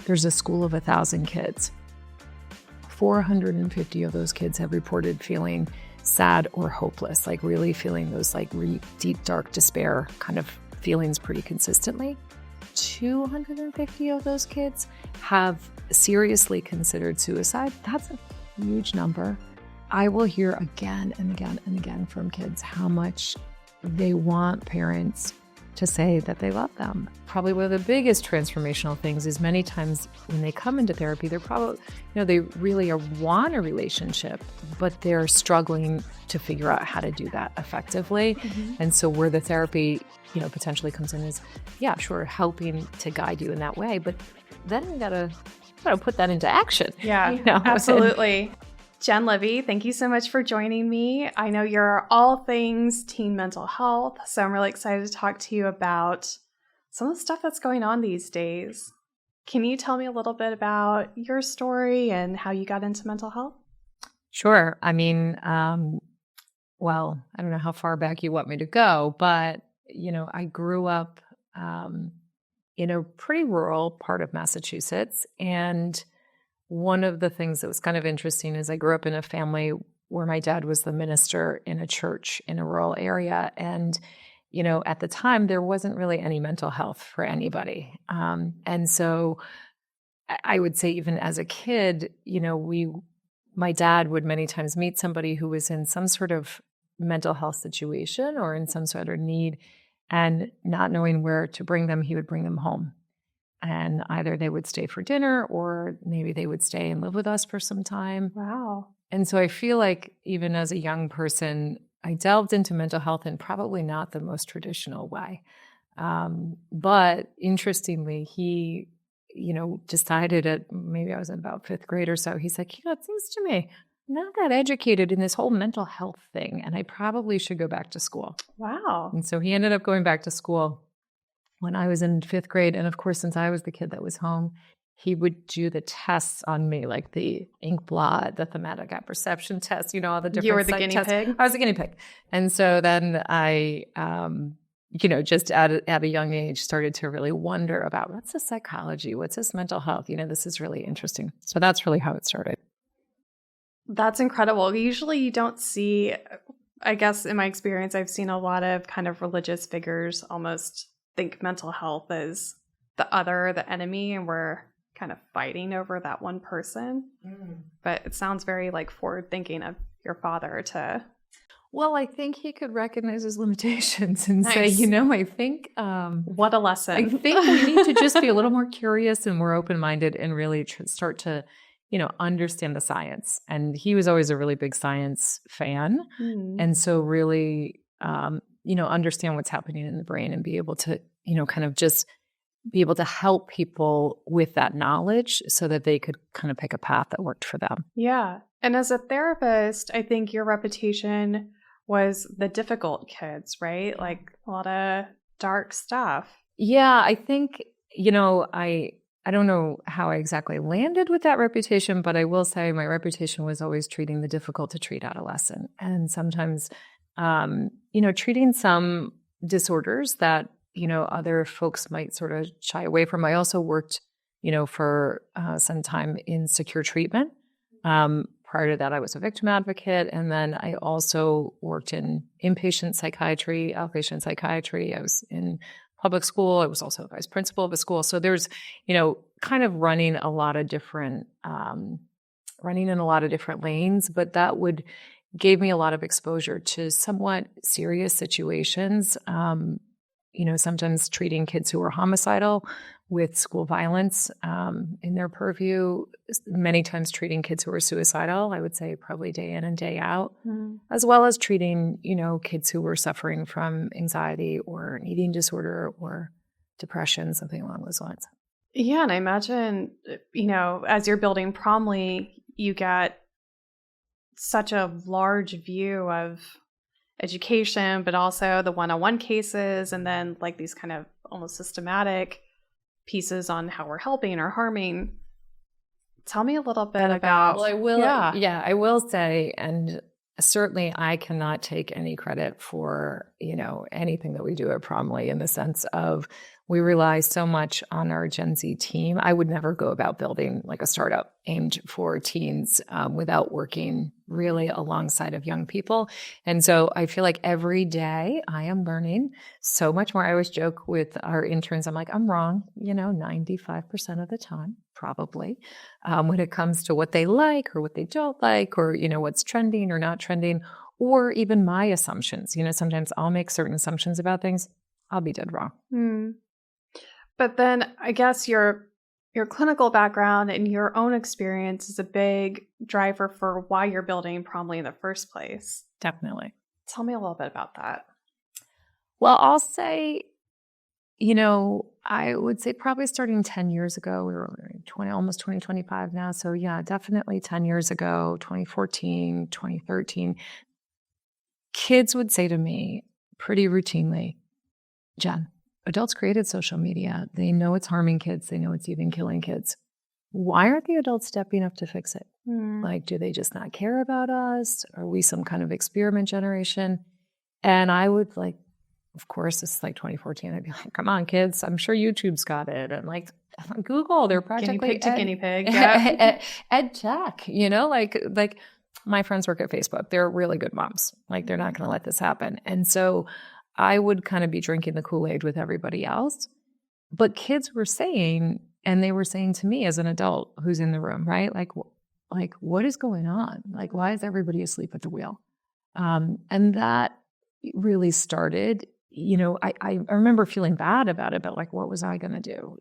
there's a school of 1,000 kids. 450 of those kids have reported feeling sad or hopeless, like really feeling those like deep, dark despair kind of feelings pretty consistently. 250 of those kids have seriously considered suicide. That's a huge number. I will hear again and again and again from kids how much they want parents to say that they love them. Probably one of the biggest transformational things is many times when they come into therapy, they're probably, they really want a relationship, but they're struggling to figure out how to do that effectively. Mm-hmm. And so where the therapy, potentially comes in is, yeah, sure, helping to guide you in that way, but then you gotta put that into action. Yeah, absolutely. Jen Libby, thank you so much for joining me. I know you're all things teen mental health, so I'm really excited to talk to you about some of the stuff that's going on these days. Can you tell me a little bit about your story and how you got into mental health? Sure. I mean, well, I don't know how far back you want me to go, but, I grew up in a pretty rural part of Massachusetts, and one of the things that was kind of interesting is I grew up in a family where my dad was the minister in a church in a rural area. And, at the time, there wasn't really any mental health for anybody. And so I would say even as a kid, my dad would many times meet somebody who was in some sort of mental health situation or in some sort of need, and not knowing where to bring them, he would bring them home. And either they would stay for dinner or maybe they would stay and live with us for some time. Wow. And so I feel like even as a young person, I delved into mental health in probably not the most traditional way. But interestingly, he, decided maybe I was in about fifth grade or so, he's like, it seems to me I'm not that educated in this whole mental health thing, and I probably should go back to school. Wow. And so he ended up going back to school when I was in fifth grade. And of course, since I was the kid that was home, he would do the tests on me, like the ink blot, the thematic apperception test, all the different You were the guinea pig? I was a guinea pig. And so then I, just at a young age started to really wonder about what's this psychology? What's this mental health? This is really interesting. So that's really how it started. That's incredible. Usually you don't see, I guess in my experience, I've seen a lot of kind of religious figures almost think mental health is the other, the enemy, and we're kind of fighting over that one person. But it sounds very like forward thinking of your father to. Well, I think he could recognize his limitations and Nice. say, I think what a lesson. I think we need to just be a little more curious and more open-minded and really start to understand the science. And he was always a really big science fan. And so really, understand what's happening in the brain and be able to, kind of just be able to help people with that knowledge so that they could kind of pick a path that worked for them. Yeah. And as a therapist, I think your reputation was the difficult kids, right? Like a lot of dark stuff. Yeah, I think, I don't know how I exactly landed with that reputation, but I will say my reputation was always treating the difficult to treat adolescent. And sometimes, treating some disorders that, other folks might sort of shy away from. I also worked, for some time in secure treatment. Prior to that, I was a victim advocate. And then I also worked in inpatient psychiatry, outpatient psychiatry. I was in public school. I was also vice principal of a school. So there's, kind of running in a lot of different lanes, but that gave me a lot of exposure to somewhat serious situations. Sometimes treating kids who were homicidal with school violence in their purview, many times treating kids who were suicidal, I would say probably day in and day out, as well as treating, kids who were suffering from anxiety or an eating disorder or depression, something along those lines. Yeah. And I imagine, as you're building Promly, you get such a large view of education, but also the one-on-one cases, and then like these kind of almost systematic pieces on how we're helping or harming. Tell me a little bit about. Well, I will. Yeah, I will say, and certainly I cannot take any credit for anything that we do at Promly in the sense of We rely so much on our Gen Z team. I would never go about building like a startup aimed for teens without working really alongside of young people. And so I feel like every day I am learning so much more. I always joke with our interns, I'm like, I'm wrong, 95% of the time, probably, when it comes to what they like or what they don't like, or, what's trending or not trending, or even my assumptions. Sometimes I'll make certain assumptions about things. I'll be dead wrong. But then I guess your clinical background and your own experience is a big driver for why you're building Promly in the first place. Definitely. Tell me a little bit about that. Well, I'll say, I would say probably starting 10 years ago, we were almost 2025 now. So yeah, definitely 10 years ago, 2014, 2013, kids would say to me pretty routinely, Jen, adults created social media. They know it's harming kids. They know it's even killing kids. Why aren't the adults stepping up to fix it? Like, do they just not care about us? Are we some kind of experiment generation? And I would of course, this is like 2014. I'd be like, come on, kids. I'm sure YouTube's got it. And Google, they're practically guinea pig. Yeah. ed tech, like my friends work at Facebook. They're really good moms. They're not going to let this happen. And so I would kind of be drinking the Kool-Aid with everybody else. But kids were saying, and they were saying to me as an adult who's in the room, right? What is going on? Why is everybody asleep at the wheel? And that really started, I remember feeling bad about it, but what was I going to do?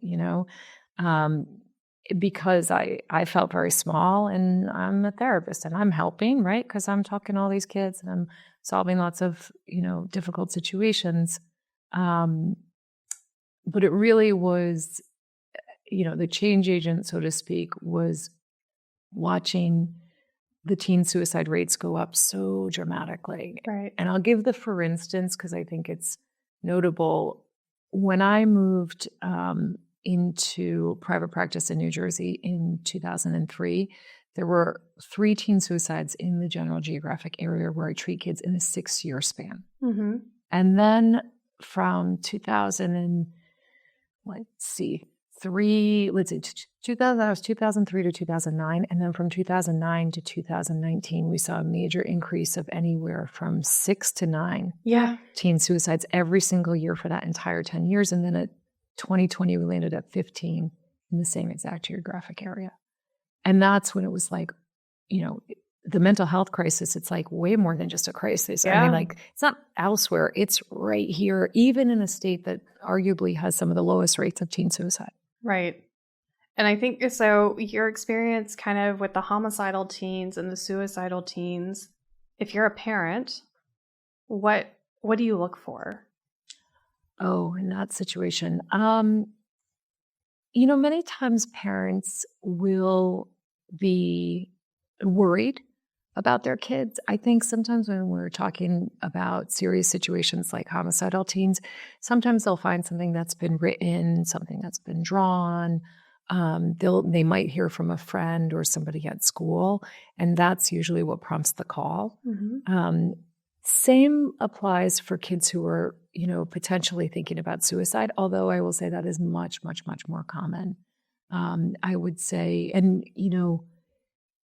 Because I felt very small, and I'm a therapist and I'm helping, right? Because I'm talking to all these kids and I'm solving lots of, difficult situations. But it really was, the change agent, so to speak, was watching the teen suicide rates go up so dramatically. Right. And I'll give the for instance, because I think it's notable. When I moved into private practice in New Jersey in 2003, there were 3 teen suicides in the general geographic area where I treat kids in a 6-year span. Mm-hmm. And then from 2003 to 2009. And then from 2009 to 2019, we saw a major increase of anywhere from 6 to 9 teen suicides every single year for that entire 10 years. And then at 2020, we landed at 15 in the same exact geographic area. And that's when it was the mental health crisis, it's way more than just a crisis. Yeah. I mean, it's not elsewhere. It's right here, even in a state that arguably has some of the lowest rates of teen suicide. Right. And I think so your experience kind of with the homicidal teens and the suicidal teens, if you're a parent, what do you look for? Oh, in that situation, many times parents will be worried about their kids. I think sometimes when we're talking about serious situations like homicidal teens, sometimes they'll find something that's been written, something that's been drawn. They might hear from a friend or somebody at school, and that's usually what prompts the call. Mm-hmm. Same applies for kids who are, potentially thinking about suicide, although I will say that is much, much, much more common. I would say, and,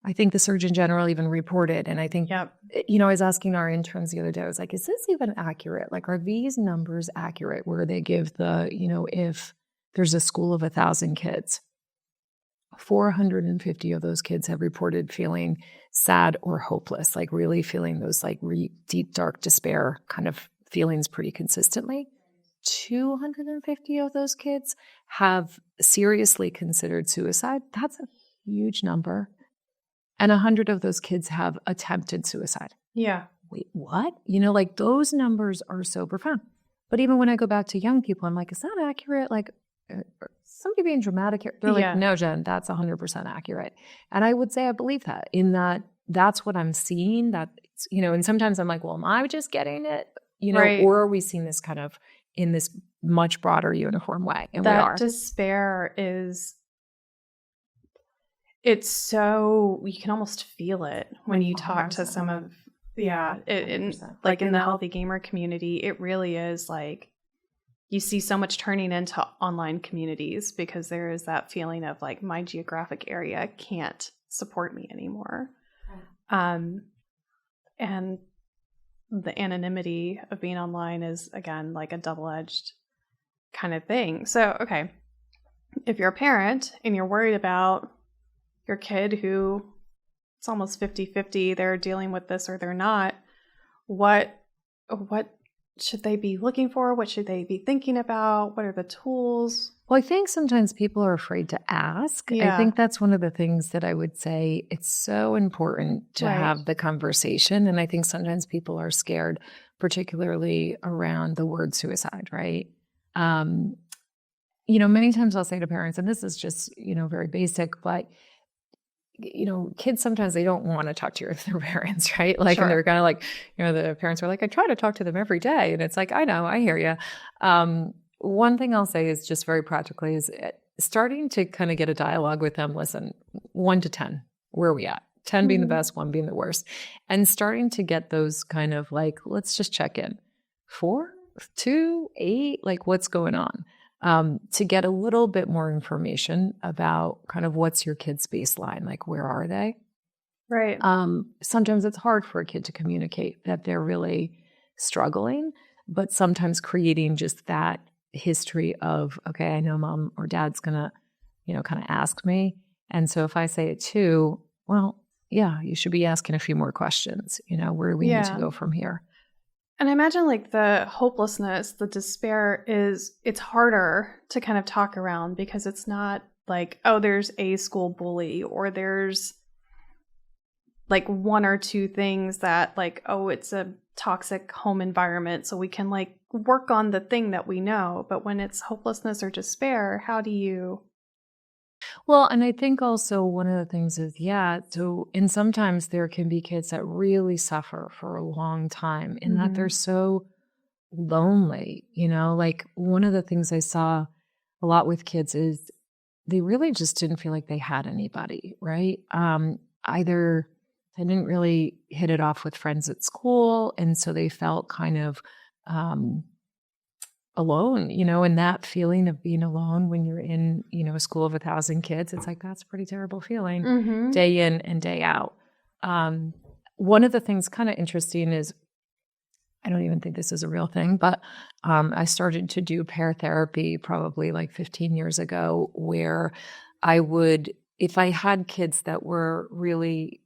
I think the Surgeon General even reported, and I think, I was asking our interns the other day, I was like, is this even accurate? Are these numbers accurate where they give the, if there's a school of 1,000 kids, 450 of those kids have reported feeling sad or hopeless, really feeling those deep, dark despair kind of feelings pretty consistently. 250 of those kids have seriously considered suicide. That's a huge number. And 100 of those kids have attempted suicide. Yeah. Wait, what? Those numbers are so profound. But even when I go back to young people, I'm like, is that accurate? Somebody being dramatic here. They're like, no, Jen, that's 100% accurate. And I would say I believe that, in that that's what I'm seeing. That, and sometimes I'm like, well, am I just getting it? Right. Or are we seeing this kind of in this much broader uniform way? And that we are. Despair is, it's so, you can almost feel it when you talk to some of, in the HealthyGamer community. It really is you see so much turning into online communities because there is that feeling of like my geographic area can't support me anymore. And the anonymity of being online is, again, like a double-edged kind of thing. So, okay, if you're a parent and you're worried about your kid who it's almost 50-50, they're dealing with this or they're not, what should they be looking for? What should they be thinking about? What are the tools? Well, I think sometimes people are afraid to ask. Yeah. I think that's one of the things that I would say it's so important to have the conversation. And I think sometimes people are scared, particularly around the word suicide, right? Many times I'll say to parents, and this is just, very basic, but kids sometimes they don't want to talk to their parents, right? Like, and they're kind of like, the parents are like, I try to talk to them every day. And it's like, I know, I hear you. One thing I'll say is just very practically is starting to kind of get a dialogue with them. Listen, 1 to 10, where are we at? 10 being the best, 1 being the worst. And starting to get those kind of like, let's just check in. 4, 2, 8, like what's going on? To get a little bit more information about kind of what's your kid's baseline, like where are they? Right. Sometimes it's hard for a kid to communicate that they're really struggling, but sometimes creating just that history of, okay, I know mom or dad's gonna, kind of ask me. And so if I say it too, well, yeah, you should be asking a few more questions, where do we need to go from here? And I imagine like the hopelessness, the despair it's harder to kind of talk around because it's not like, oh, there's a school bully or there's like 1 or 2 things that like, oh, it's a toxic home environment. So we can like work on the thing that we know. But when it's hopelessness or despair, how do you? Well, and I think also one of the things is, and sometimes there can be kids that really suffer for a long time in that they're so lonely, like one of the things I saw a lot with kids is they really just didn't feel like they had anybody, right? Either they didn't really hit it off with friends at school, and so they felt kind of alone, and that feeling of being alone when you're in, a school of 1,000 kids, it's like, that's a pretty terrible feeling day in and day out. One of the things kind of interesting is, I don't even think this is a real thing, but I started to do pair therapy probably like 15 years ago, where I would, if I had kids that were really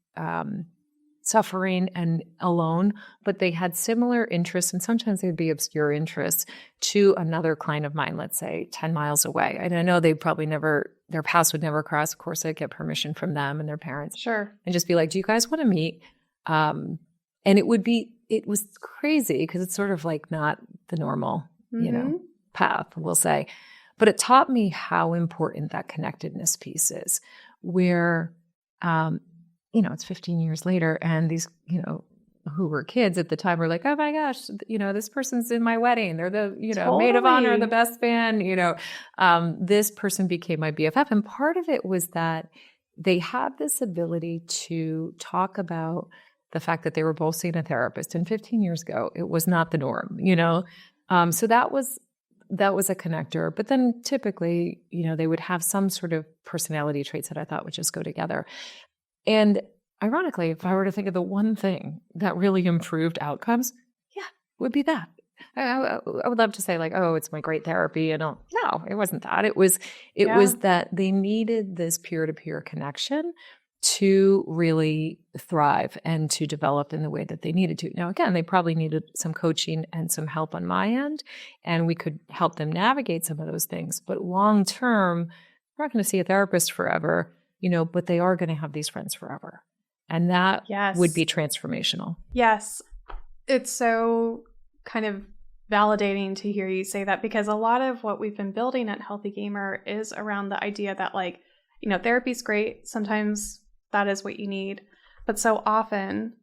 suffering and alone, but they had similar interests, and sometimes they'd be obscure interests to another client of mine, let's say 10 miles away. And I know they probably their paths would never cross. Of course, I'd get permission from them and their parents. Sure. And just be like, do you guys want to meet? And it was crazy because it's sort of like not the normal, path, we'll say. But it taught me how important that connectedness piece is, where, it's 15 years later, and these, who were kids at the time were like, oh my gosh, this person's in my wedding. They're the, maid of honor, the best man, this person became my BFF. And part of it was that they had this ability to talk about the fact that they were both seeing a therapist. And 15 years ago, it was not the norm, so that was a connector. But then typically, they would have some sort of personality traits that I thought would just go together. And ironically, if I were to think of the one thing that really improved outcomes, it would be that. I would love to say like, oh, it's my great therapy. And no, it wasn't that. It was that they needed this peer-to-peer connection to really thrive and to develop in the way that they needed to. Now, again, they probably needed some coaching and some help on my end, and we could help them navigate some of those things. But long term, they're not going to see a therapist forever, but they are going to have these friends forever. And that would be transformational. Yes. It's so kind of validating to hear you say that, because a lot of what we've been building at HealthyGamer is around the idea that like, therapy's great. Sometimes that is what you need. But so often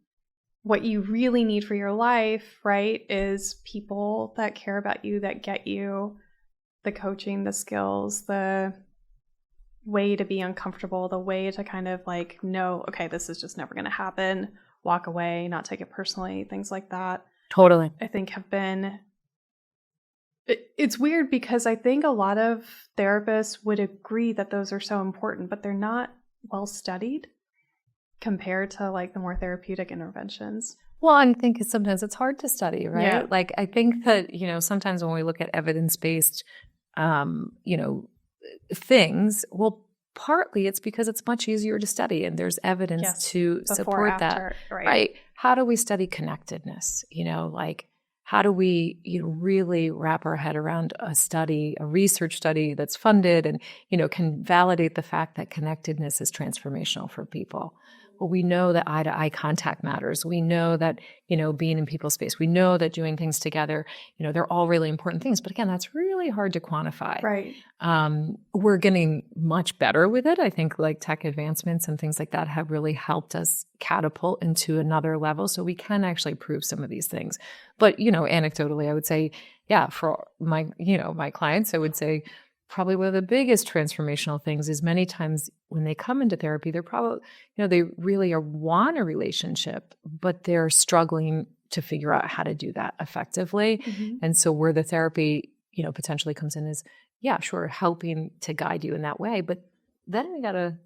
what you really need for your life, right, is people that care about you, that get you, the coaching, the skills, the way to be uncomfortable, the way to kind of like know, okay, this is just never going to happen, walk away, not take it personally, things like that. Totally. I think have been It's weird because I think a lot of therapists would agree that those are so important, but they're not well studied compared to like the more therapeutic interventions. Well, I think sometimes it's hard to study, right? Yeah. Like I think that, sometimes when we look at evidence-based, things, well, partly it's because it's much easier to study and there's evidence to Before, support after, that. right? How do we study connectedness? Like how do we really wrap our head around a research study that's funded and, can validate the fact that connectedness is transformational for people? Well, we know that eye-to-eye contact matters. We know that, being in people's space. We know that doing things together, they're all really important things. But again, that's really hard to quantify. Right. We're getting much better with it. I think like tech advancements and things like that have really helped us catapult into another level. So we can actually prove some of these things. But, anecdotally, I would say, for my, my clients, I would say, probably one of the biggest transformational things is many times when they come into therapy, they're probably, they really want a relationship, but they're struggling to figure out how to do that effectively. Mm-hmm. And so where the therapy, potentially comes in is, sure, helping to guide you in that way. But then we gotta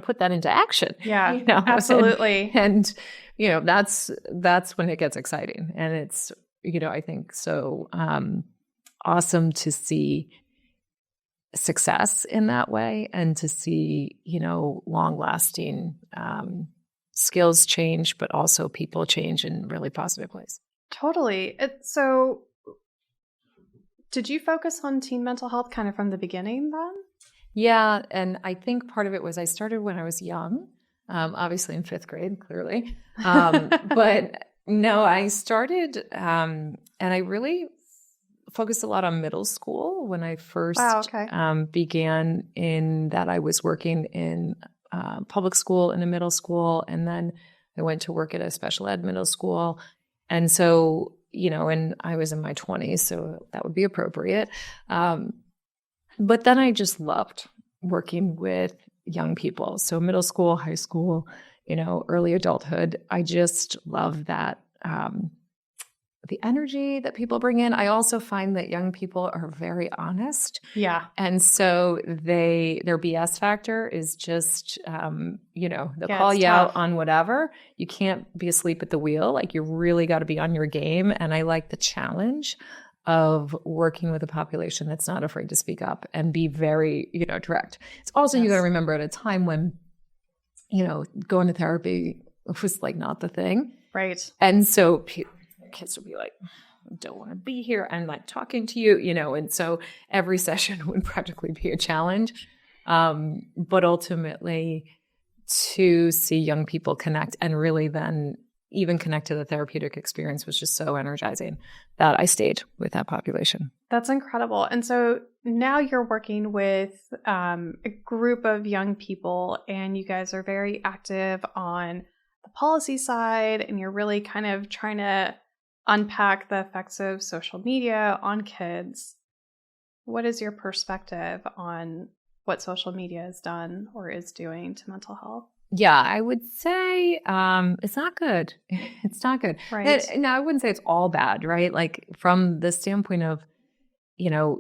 put that into action. Yeah, absolutely. And that's when it gets exciting. And it's, I think so awesome to see success in that way and to see, long-lasting skills change, but also people change in really positive ways. Totally. So did you focus on teen mental health kind of from the beginning then? Yeah. And I think part of it was I started when I was young, obviously in 5th grade, clearly. But no, I started and I really focused a lot on middle school when I first began in that I was working in public school in a middle school. And then I went to work at a special ed middle school. And so, and I was in my 20s, so that would be appropriate. But then I just loved working with young people. So middle school, high school, early adulthood. I just love that. The energy that people bring in. I also find that young people are very honest. Yeah. And so their BS factor is just, they'll call you tough out on whatever. You can't be asleep at the wheel. Like you really got to be on your game. And I like the challenge of working with a population that's not afraid to speak up and be very, direct. It's also, you got to remember at a time when, going to therapy was like not the thing. Right. And so kids would be like, I don't want to be here. I'm like talking to you, and so every session would practically be a challenge. But ultimately to see young people connect and really then even connect to the therapeutic experience was just so energizing that I stayed with that population. That's incredible. And so now you're working with a group of young people and you guys are very active on the policy side and you're really kind of trying to unpack the effects of social media on kids. What is your perspective on what social media has done or is doing to mental health? Yeah, I would say it's not good. It's not good. Right. No, I wouldn't say it's all bad, right? Like from the standpoint of,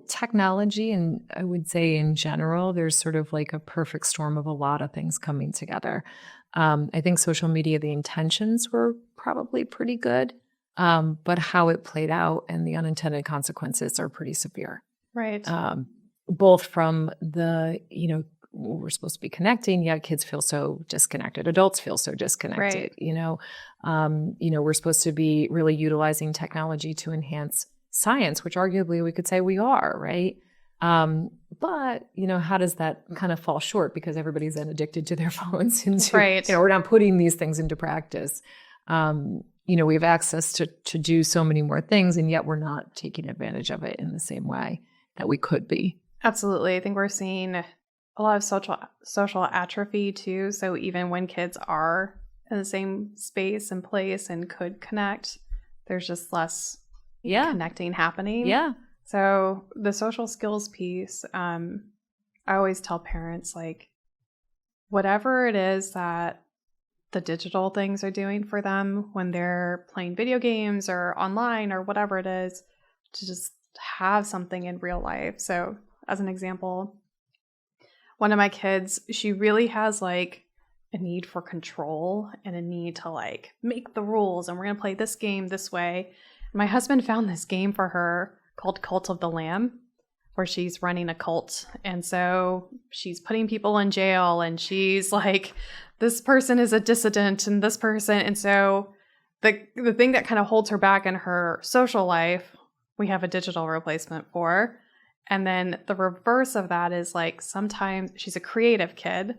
technology, and I would say in general, there's sort of like a perfect storm of a lot of things coming together. I think social media, the intentions were probably pretty good. But how it played out and the unintended consequences are pretty severe. Right. Both from the, we're supposed to be connecting, yet kids feel so disconnected. Adults feel so disconnected. Right. We're supposed to be really utilizing technology to enhance science, which arguably we could say we are, right? But, how does that kind of fall short because everybody's then addicted to their phones and we're not putting these things into practice. We have access to do so many more things, and yet we're not taking advantage of it in the same way that we could be. Absolutely. I think we're seeing a lot of social atrophy too. So even when kids are in the same space and place and could connect, there's just less connecting happening. Yeah. So the social skills piece, I always tell parents, like, whatever it is that the digital things are doing for them when they're playing video games or online or whatever it is, to just have something in real life. So as an example, one of my kids, she really has like a need for control and a need to like make the rules, and we're going to play this game this way. And my husband found this game for her called Cult of the Lamb, where she's running a cult. And so she's putting people in jail, and she's like, this person is a dissident and this person. And so the thing that kind of holds her back in her social life, we have a digital replacement for. And then the reverse of that is like, sometimes she's a creative kid.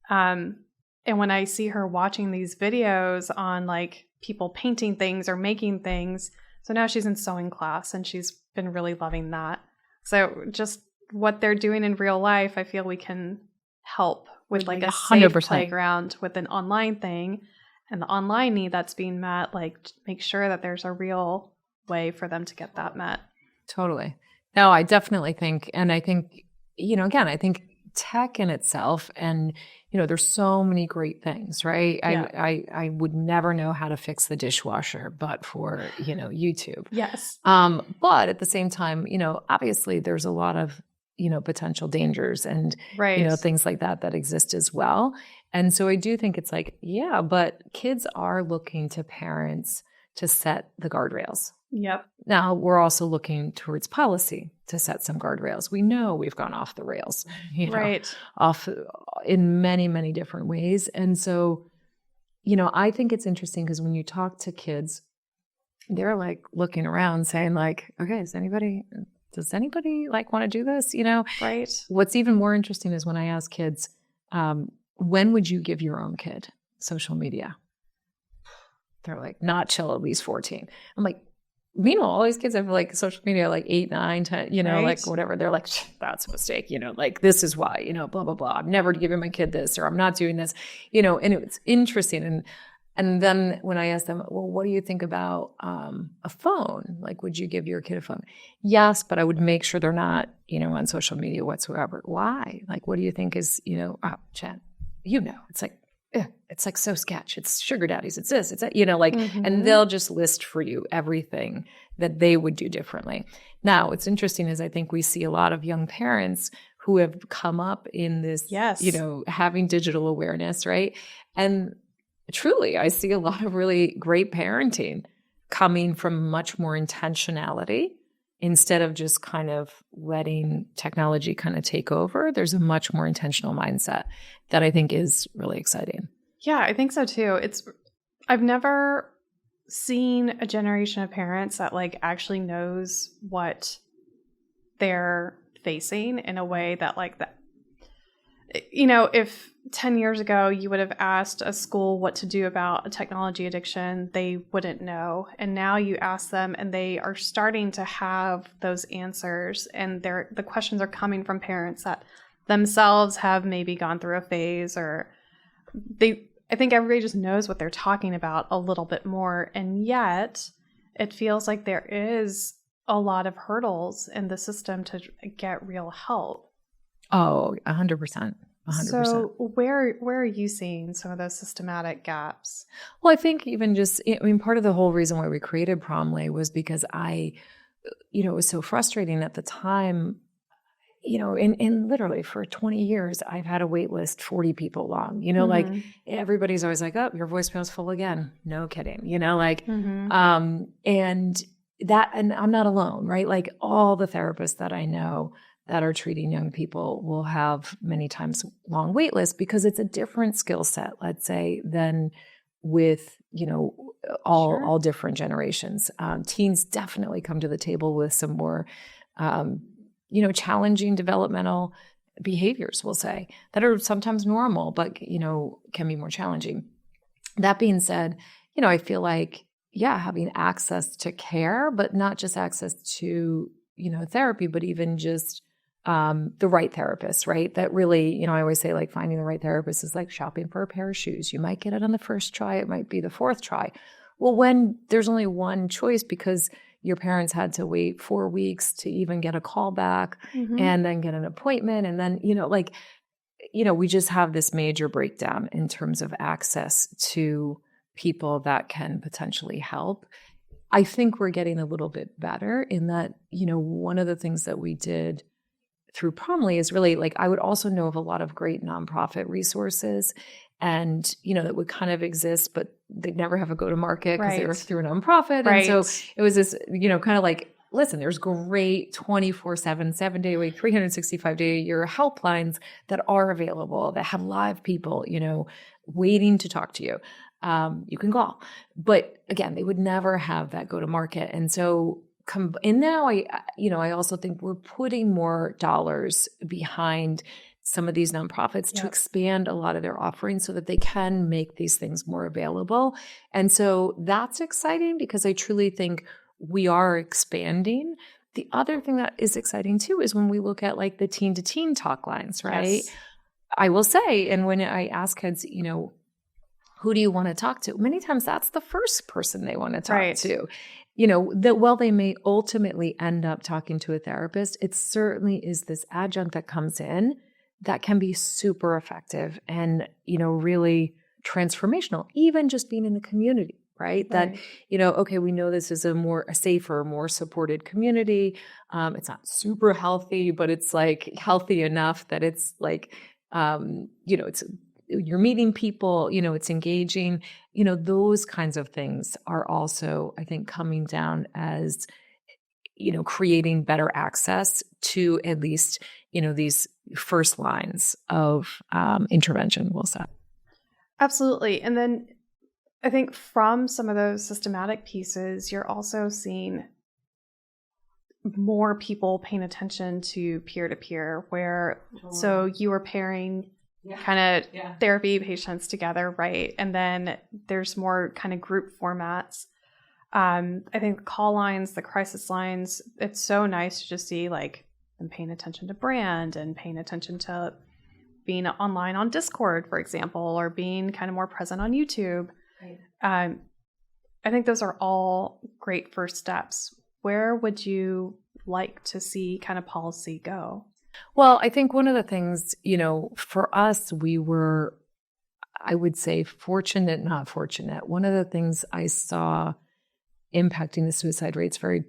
And when I see her watching these videos on like people painting things or making things, so now she's in sewing class and she's been really loving that. So just what they're doing in real life, I feel we can help with like a safe 100%. playground with an online thing, and the online need that's being met, like make sure that there's a real way for them to get that met. Totally. No, I definitely think, and I think, again, I think tech in itself, and, there's so many great things, right? Yeah. I would never know how to fix the dishwasher, but for, YouTube. Yes. But at the same time, obviously there's a lot of, potential dangers and, Right. things like that exist as well. And so I do think it's like, yeah, but kids are looking to parents to set the guardrails. Yep. Now, we're also looking towards policy to set some guardrails. We know we've gone off the rails, Right. off in many, many different ways. And so, I think it's interesting because when you talk to kids, they're like looking around saying like, okay, does anybody like want to do this? Right. What's even more interesting is when I ask kids, when would you give your own kid social media? They're like, not till at least 14. I'm like, meanwhile, all these kids have like social media, like 8, 9, 10, Right. like whatever. They're like, that's a mistake, like this is why, blah, blah, blah. I'm never giving my kid this, or I'm not doing this, and it's interesting. And then when I ask them, well, what do you think about a phone? Like, would you give your kid a phone? Yes, but I would make sure they're not, on social media whatsoever. Why? Like, what do you think is, Jen, it's like so sketch. It's sugar daddies. It's this. It's that. Mm-hmm. And they'll just list for you everything that they would do differently. Now, what's interesting is I think we see a lot of young parents who have come up in this, Yes. having digital awareness, right? And truly, I see a lot of really great parenting coming from much more intentionality. Instead of just kind of letting technology kind of take over, there's a much more intentional mindset that I think is really exciting. Yeah, I think so too. I've never seen a generation of parents that like actually knows what they're facing in a way that like that. If 10 years ago you would have asked a school what to do about a technology addiction, they wouldn't know. And now you ask them and they are starting to have those answers. And the questions are coming from parents that themselves have maybe gone through a phase, or I think everybody just knows what they're talking about a little bit more. And yet it feels like there is a lot of hurdles in the system to get real help. Oh, 100%. 100%. So where are you seeing some of those systematic gaps? Well, I think even part of the whole reason why we created Promley was because it was so frustrating at the time, in literally for 20 years, I've had a wait list 40 people long, like everybody's always like, oh, your voicemail's full again. No kidding, Mm-hmm. and I'm not alone, right? Like all the therapists that I know that are treating young people will have many times long wait lists because it's a different skill set, let's say, than with, all different generations. Teens definitely come to the table with some more, challenging developmental behaviors, we'll say, that are sometimes normal, but, can be more challenging. That being said, I feel like, having access to care, but not just access to, therapy, but even just the right therapist, right? That really, I always say like finding the right therapist is like shopping for a pair of shoes. You might get it on the first try. It might be the fourth try. Well, when there's only one choice because your parents had to wait 4 weeks to even get a call back and then get an appointment. And then, we just have this major breakdown in terms of access to people that can potentially help. I think we're getting a little bit better in that, one of the things that we did through Promly is really like, I would also know of a lot of great nonprofit resources and, that would kind of exist, but they'd never have a go-to-market because they were through a nonprofit. Right. And so it was this, kind of like, listen, there's great 24/7, 7-day a week, 365-day a year helplines that are available, that have live people, waiting to talk to you. You can call. But again, they would never have that go-to-market. And so and now I also think we're putting more dollars behind some of these nonprofits to expand a lot of their offerings so that they can make these things more available. And so that's exciting because I truly think we are expanding. The other thing that is exciting too is when we look at like the teen to teen talk lines, right? Yes. I will say, and when I ask kids, who do you want to talk to? Many times that's the first person they want to talk to. That while they may ultimately end up talking to a therapist, it certainly is this adjunct that comes in that can be super effective and, really transformational, even just being in the community, right? That, okay, we know this is a safer, more supported community. It's not super healthy, but it's like healthy enough that it's like, it's you're meeting people, it's engaging, those kinds of things are also, I think, coming down as, creating better access to at least, these first lines of intervention, we'll say. Absolutely. And then I think from some of those systematic pieces, you're also seeing more people paying attention to peer-to-peer where, so you are pairing therapy patients together, right? And then there's more kind of group formats. I think the call lines, the crisis lines, it's so nice to just see like them paying attention to brand and paying attention to being online on Discord, for example, or being kind of more present on YouTube. Right. I think those are all great first steps. Where would you like to see kind of policy go? Well, I think one of the things, for us, we were, I would say, fortunate, not fortunate. One of the things I saw impacting the suicide rates very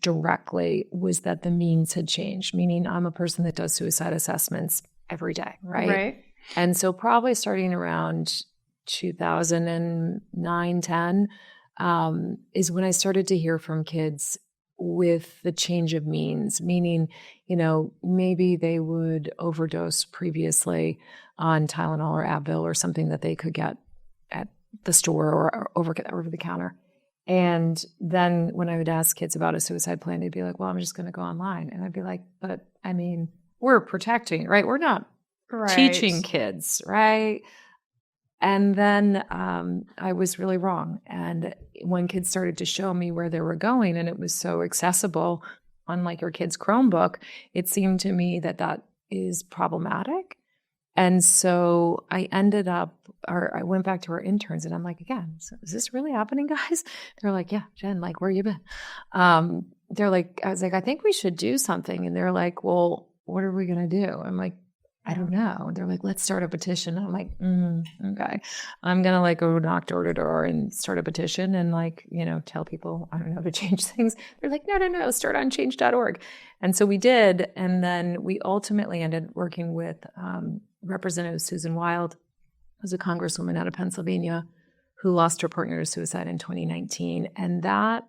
directly was that the means had changed, meaning I'm a person that does suicide assessments every day, right? Right. And so probably starting around 2009, 10 is when I started to hear from kids with the change of means, meaning, maybe they would overdose previously on Tylenol or Advil or something that they could get at the store or over the counter. And then when I would ask kids about a suicide plan, they'd be like, well, I'm just going to go online. And I'd be like, but I mean, we're protecting, right? We're not teaching kids, right? And then I was really wrong. And when kids started to show me where they were going and it was so accessible on like your kid's Chromebook, it seemed to me that is problematic. And so I I went back to our interns and I'm like, again, so is this really happening, guys? They're like, yeah, Jen, like, where you been? They're like, I was like, I think we should do something. And they're like, well, what are we going to do? I'm like, I don't know. And they're like, let's start a petition. And I'm like, okay. I'm going to like go knock door to door and start a petition and like, tell people, I don't know, to change things. They're like, no, start on change.org. And so we did. And then we ultimately ended working with Representative Susan Wild, who's a congresswoman out of Pennsylvania, who lost her partner to suicide in 2019. And that,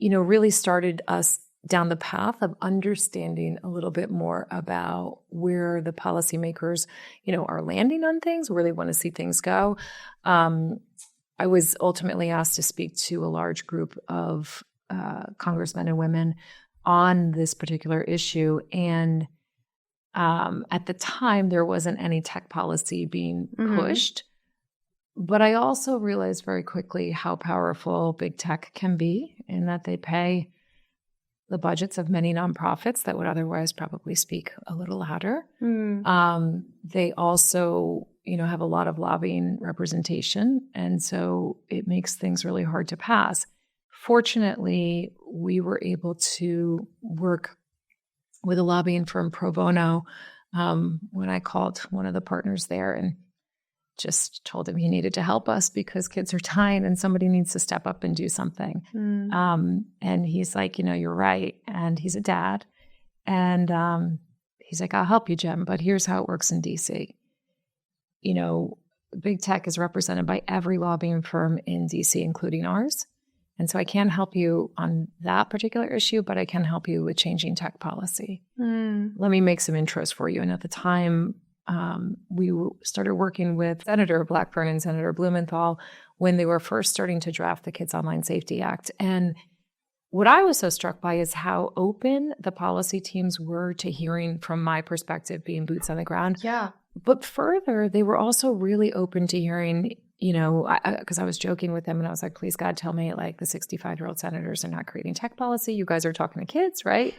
really started us down the path of understanding a little bit more about where the policymakers, are landing on things, where they want to see things go. I was ultimately asked to speak to a large group of congressmen and women on this particular issue. And at the time, there wasn't any tech policy being pushed. But I also realized very quickly how powerful big tech can be in that they pay the budgets of many nonprofits that would otherwise probably speak a little louder. They also, have a lot of lobbying representation. And so it makes things really hard to pass. Fortunately, we were able to work with a lobbying firm pro bono when I called one of the partners there and just told him he needed to help us because kids are dying and somebody needs to step up and do something. And he's like, you're right. And he's a dad. And he's like, I'll help you, Jen, but here's how it works in DC. Big tech is represented by every lobbying firm in DC, including ours. And so I can't help you on that particular issue, but I can help you with changing tech policy. Let me make some intros for you. And at the time, we started working with Senator Blackburn and Senator Blumenthal when they were first starting to draft the Kids Online Safety Act. And what I was so struck by is how open the policy teams were to hearing from my perspective, being boots on the ground. Yeah. But further, they were also really open to hearing, because I was joking with them and I was like, please God, tell me like the 65-year-old senators are not creating tech policy. You guys are talking to kids, right?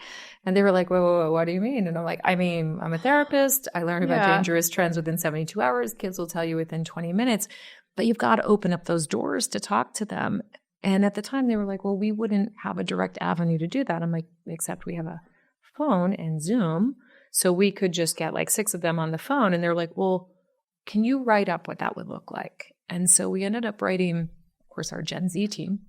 And they were like, whoa, what do you mean? And I'm like, I'm a therapist. I learned about dangerous trends within 72 hours. Kids will tell you within 20 minutes. But you've got to open up those doors to talk to them. And at the time they were like, well, we wouldn't have a direct avenue to do that. I'm like, except we have a phone and Zoom. So we could just get like 6 of them on the phone. And they're like, well, can you write up what that would look like? And so we ended up writing, of course, our Gen Z team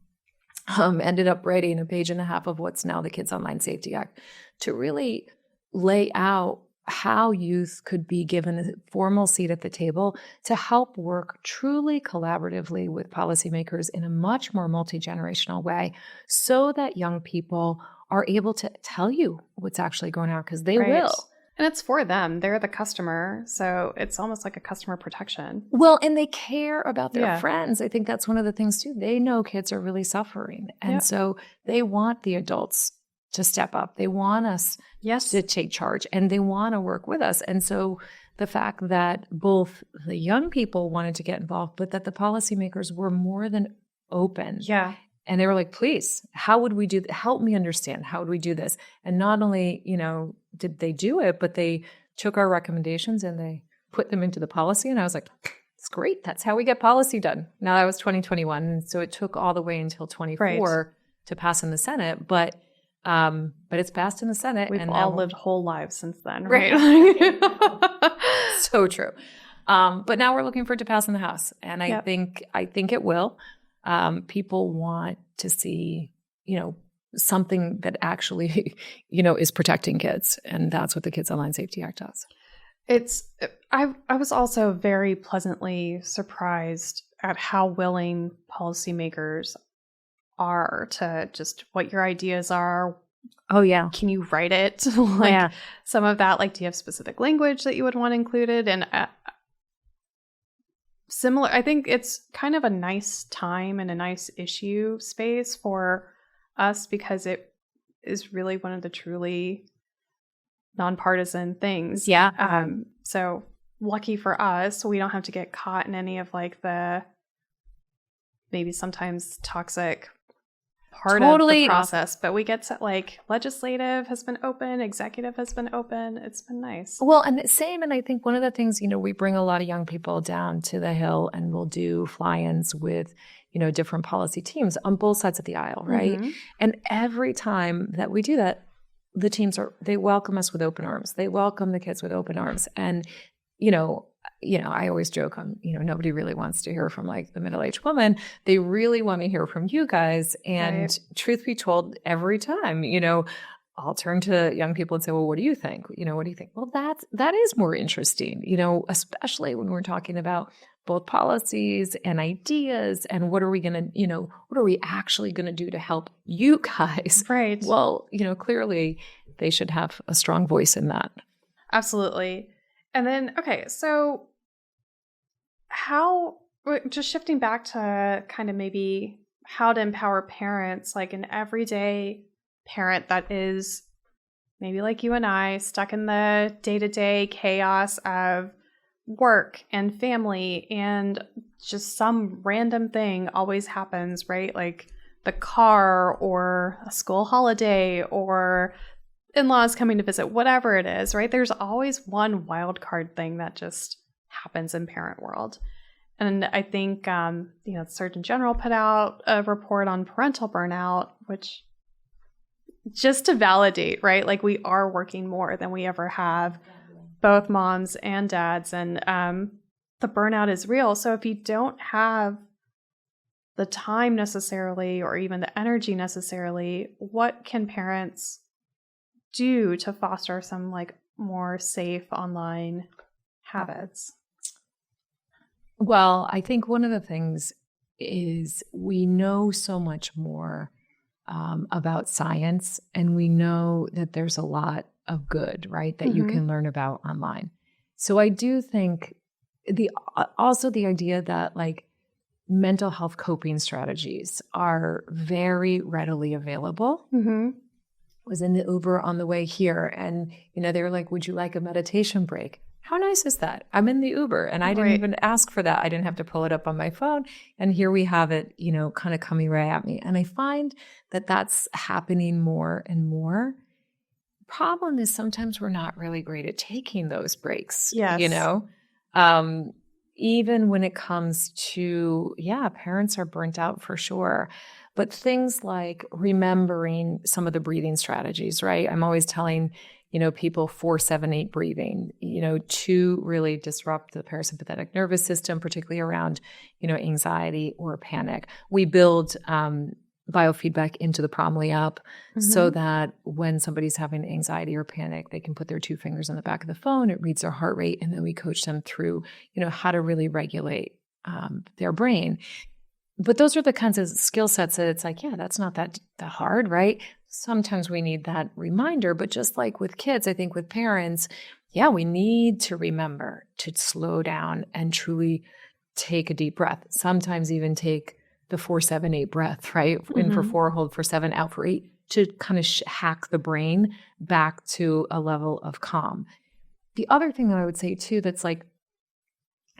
ended up writing a page and a half of what's now the Kids Online Safety Act to really lay out how youth could be given a formal seat at the table to help work truly collaboratively with policymakers in a much more multi-generational way so that young people are able to tell you what's actually going on because they will. And it's for them. They're the customer. So it's almost like a customer protection. Well, and they care about their friends. I think that's one of the things too. They know kids are really suffering. And so they want the adults to step up. They want us to take charge and they want to work with us. And so the fact that both the young people wanted to get involved, but that the policymakers were more than open. Yeah. And they were like, please, how would we do help me understand, how would we do this? And not only, did they do it, but they took our recommendations and they put them into the policy. And I was like, it's great. That's how we get policy done. Now that was 2021. And so it took all the way until 24 to pass in the Senate. But it's passed in the Senate. We've all lived whole lives since then, right? So true. But now we're looking for it to pass in the House. And I think it will. People want to see, something that actually, is protecting kids. And that's what the Kids Online Safety Act does. I was also very pleasantly surprised at how willing policymakers are to just what your ideas are. Oh, yeah. Can you write it? Some of that, do you have specific language that you would want included? And similar, I think it's kind of a nice time and a nice issue space for us because it is really one of the truly nonpartisan things. Yeah. So lucky for us, we don't have to get caught in any of the maybe sometimes toxic part of the process, but we get to legislative has been open, executive has been open. It's been nice. Well, and I think one of the things, we bring a lot of young people down to the Hill and we'll do fly-ins with, different policy teams on both sides of the aisle, right? Mm-hmm. And every time that we do that, the teams they welcome us with open arms. They welcome the kids with open arms. And, I always joke nobody really wants to hear from the middle-aged woman. They really want to hear from you guys. And truth be told, every time, I'll turn to young people and say, well, what do you think? What do you think? Well, that is more interesting, especially when we're talking about both policies and ideas and what are we actually going to do to help you guys? Right. Well, clearly they should have a strong voice in that. Absolutely. And then, okay, so just shifting back to kind of maybe how to empower parents, an everyday parent that is maybe like you and I, stuck in the day-to-day chaos of work and family and just some random thing always happens, right? The car or a school holiday or in-laws coming to visit, whatever it is, right? There's always one wild card thing that just happens in parent world. And I think, the Surgeon General put out a report on parental burnout, which just to validate, right? We are working more than we ever have, both moms and dads. And the burnout is real. So if you don't have the time necessarily, or even the energy necessarily, what can parents do to foster some like more safe online habits? Well, I think one of the things is we know so much more about science, and we know that there's a lot of good, right, that you can learn about online. So I do think also the idea that like mental health coping strategies are very readily available. Was in the Uber on the way here, and they were like, "Would you like a meditation break?" How nice is that? I'm in the Uber and I didn't even ask for that. I didn't have to pull it up on my phone. And here we have it, kind of coming right at me. And I find that that's happening more and more. Problem is sometimes we're not really great at taking those breaks, even when it comes to, parents are burnt out for sure. But things like remembering some of the breathing strategies, right? I'm always telling people 4-7-8 breathing, to really disrupt the parasympathetic nervous system, particularly around, anxiety or panic. We build biofeedback into the Promly app so that when somebody's having anxiety or panic, they can put their 2 fingers on the back of the phone. It reads their heart rate, and then we coach them through, how to really regulate their brain. But those are the kinds of skill sets that it's like, that's not that hard, right? Sometimes we need that reminder, but just like with kids, I think with parents, we need to remember to slow down and truly take a deep breath. Sometimes even take the 4-7-8 breath, right? In for 4, hold for 7, out for 8, to kind of hack the brain back to a level of calm. The other thing that I would say too, that's like,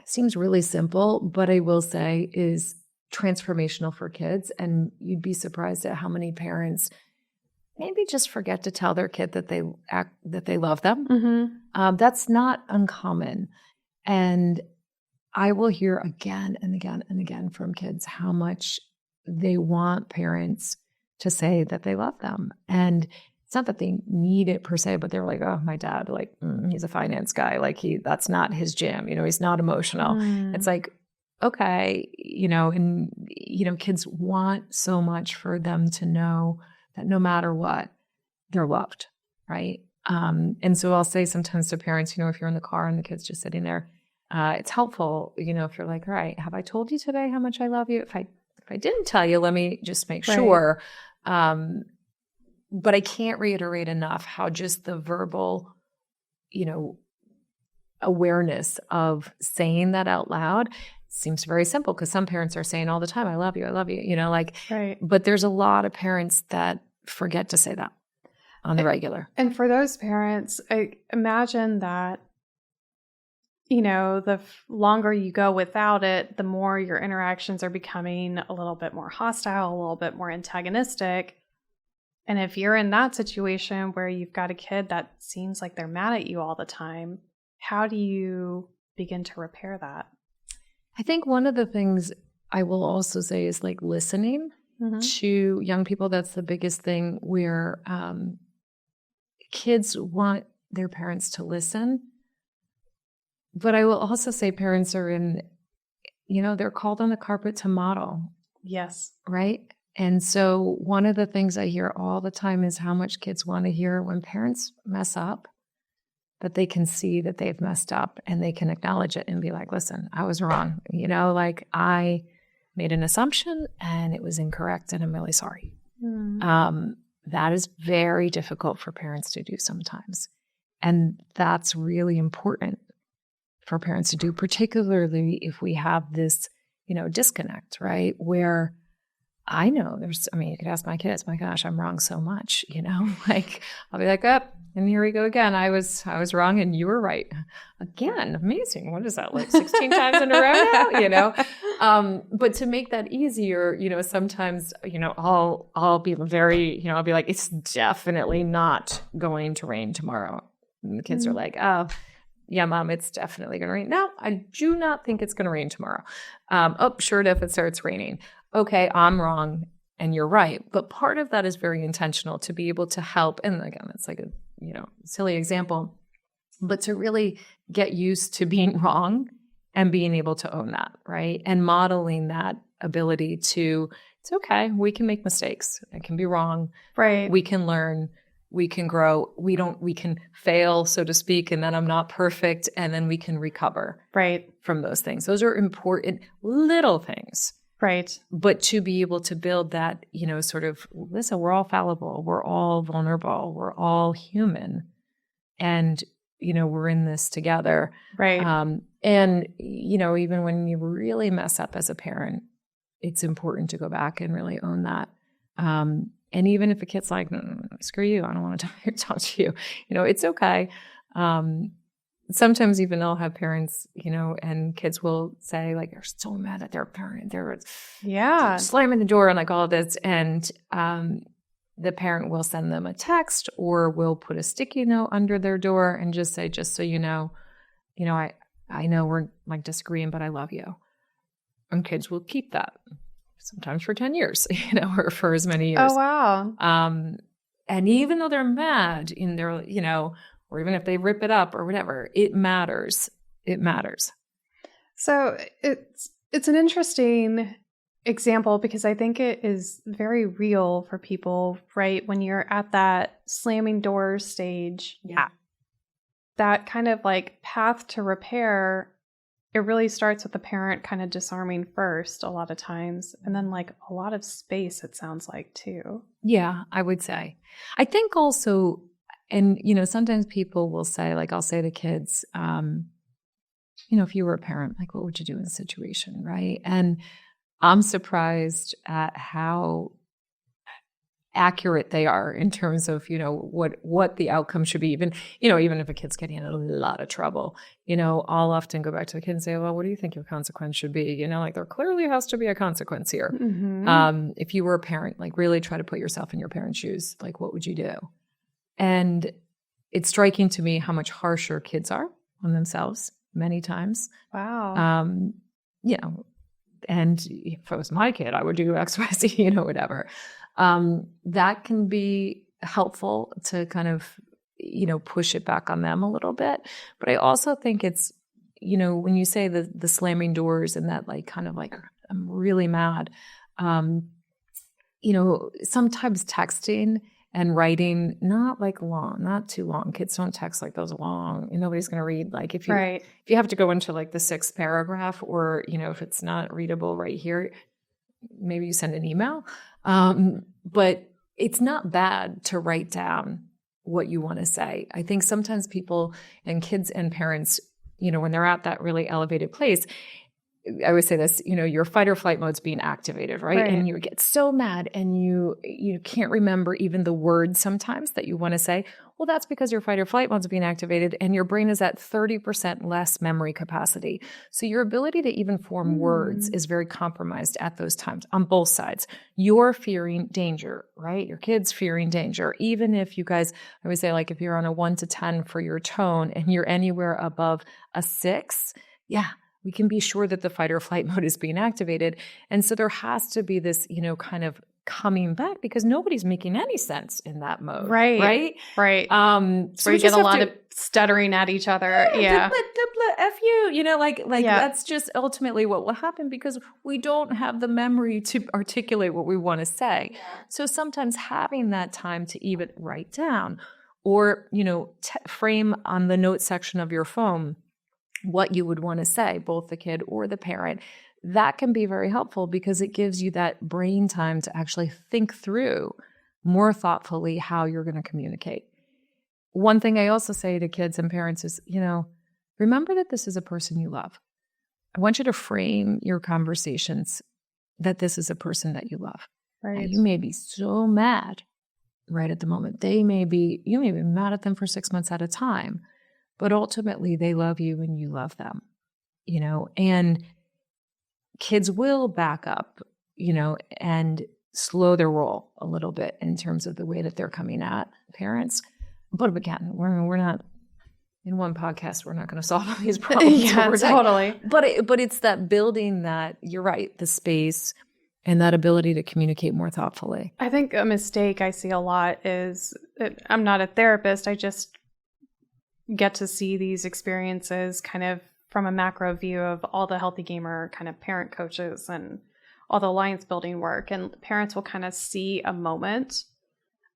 seems really simple, but I will say is transformational for kids. And you'd be surprised at how many parents maybe just forget to tell their kid that they love them. That's not uncommon. And I will hear again and again and again from kids how much they want parents to say that they love them. And it's not that they need it per se, but they're like, oh, my dad, like, he's a finance guy. Like that's not his jam. He's not emotional. It's like, okay, and, kids want so much for them to know that no matter what, they're loved, right? And so I'll say sometimes to parents, if you're in the car and the kid's just sitting there, it's helpful, if you're like, all right, have I told you today how much I love you? If I didn't tell you, let me just make sure. But I can't reiterate enough how just the verbal, awareness of saying that out loud seems very simple, because some parents are saying all the time, I love you, but there's a lot of parents that forget to say that on the regular. And for those parents, I imagine that, the longer you go without it, the more your interactions are becoming a little bit more hostile, a little bit more antagonistic. And if you're in that situation where you've got a kid that seems like they're mad at you all the time, how do you begin to repair that? I think one of the things I will also say is like listening to young people. That's the biggest thing, where kids want their parents to listen. But I will also say parents are they're called on the carpet to model. Yes. Right? And so one of the things I hear all the time is how much kids want to hear when parents mess up, that they can see that they've messed up and they can acknowledge it and be like, listen, I was wrong. Like I made an assumption and it was incorrect and I'm really sorry. That is very difficult for parents to do sometimes. And that's really important for parents to do, particularly if we have this, disconnect, right? Where I know you could ask my kids, my gosh, I'm wrong so much, like I'll be like, and here we go again. I was wrong and you were right. Again, amazing. What is that, like 16 times in a row now, but to make that easier, sometimes, I'll be very, I'll be like, it's definitely not going to rain tomorrow. And the kids are like, oh, yeah, Mom, it's definitely going to rain. No, I do not think it's going to rain tomorrow. Sure enough, it starts raining. Okay, I'm wrong and you're right. But part of that is very intentional to be able to help. And again, it's like a, silly example, but to really get used to being wrong and being able to own that, right? And modeling that ability to, it's okay, we can make mistakes. It can be wrong. Right. We can learn. We can grow. We can fail, so to speak, and then I'm not perfect, and then we can recover from those things. Those are important little things. Right. But to be able to build that, sort of, listen, we're all fallible. We're all vulnerable. We're all human. And, we're in this together. Right. And, even when you really mess up as a parent, it's important to go back and really own that. And even if a kid's like, no, screw you, I don't want to talk to you, it's okay. Sometimes even I'll have parents, and kids will say like, they're so mad at their parent. They're slamming the door and like all of this. And the parent will send them a text or will put a sticky note under their door and just say, just so you know, I know we're like disagreeing, but I love you. And kids will keep that sometimes for 10 years, or for as many years. Oh, wow. And even though they're mad in their, or even if they rip it up or whatever, it matters. It matters. So it's an interesting example because I think it is very real for people, right? When you're at that slamming doors stage. Yeah. That kind of like path to repair, it really starts with the parent kind of disarming first a lot of times. And then like a lot of space, it sounds like too. Yeah, I would say. I think also, and, sometimes people will say, like, I'll say to kids, if you were a parent, like, what would you do in a situation, right? And I'm surprised at how accurate they are in terms of, what the outcome should be. Even if a kid's getting in a lot of trouble, I'll often go back to the kid and say, well, what do you think your consequence should be? Like there clearly has to be a consequence here. Mm-hmm. If you were a parent, like really try to put yourself in your parents' shoes. Like, what would you do? And it's striking to me how much harsher kids are on themselves many times. Wow. And if it was my kid, I would do X, Y, Z, whatever. That can be helpful to kind of, push it back on them a little bit. But I also think it's, when you say the slamming doors and that like kind of like, I'm really mad, sometimes texting and writing, not too long. Kids don't text like those long. Nobody's going to read. Like if you have to go into like the 6th paragraph or, if it's not readable right here, maybe you send an email. But it's not bad to write down what you want to say. I think sometimes people and kids and parents, when they're at that really elevated place, I always say this, your fight or flight mode's being activated, right? And you get so mad and you can't remember even the words sometimes that you want to say. Well, that's because your fight or flight mode's being activated and your brain is at 30% less memory capacity. So your ability to even form words is very compromised at those times on both sides. You're fearing danger, right? Your kid's fearing danger. Even if you guys, I always say like if you're on a 1 to 10 for your tone and you're anywhere above a 6, we can be sure that the fight or flight mode is being activated. And so there has to be this, kind of coming back because nobody's making any sense in that mode. Right. So we get a lot of stuttering at each other. Yeah. F you, that's just ultimately what will happen because we don't have the memory to articulate what we want to say. So sometimes having that time to even write down or, frame on the note section of your phone what you would want to say, both the kid or the parent, that can be very helpful because it gives you that brain time to actually think through more thoughtfully how you're going to communicate. One thing I also say to kids and parents is, remember that this is a person you love. I want you to frame your conversations that this is a person that you love. Right. And you may be so mad right at the moment. You may be mad at them for 6 months at a time. But ultimately, they love you and you love them, and kids will back up, and slow their roll a little bit in terms of the way that they're coming at parents. But again, we're not in one podcast. We're not going to solve all these problems. Totally. But it's that building that you're right, the space and that ability to communicate more thoughtfully. I think a mistake I see a lot is I'm not a therapist. I just get to see these experiences kind of from a macro view of all the HealthyGamer kind of parent coaches and all the alliance building work, and parents will kind of see a moment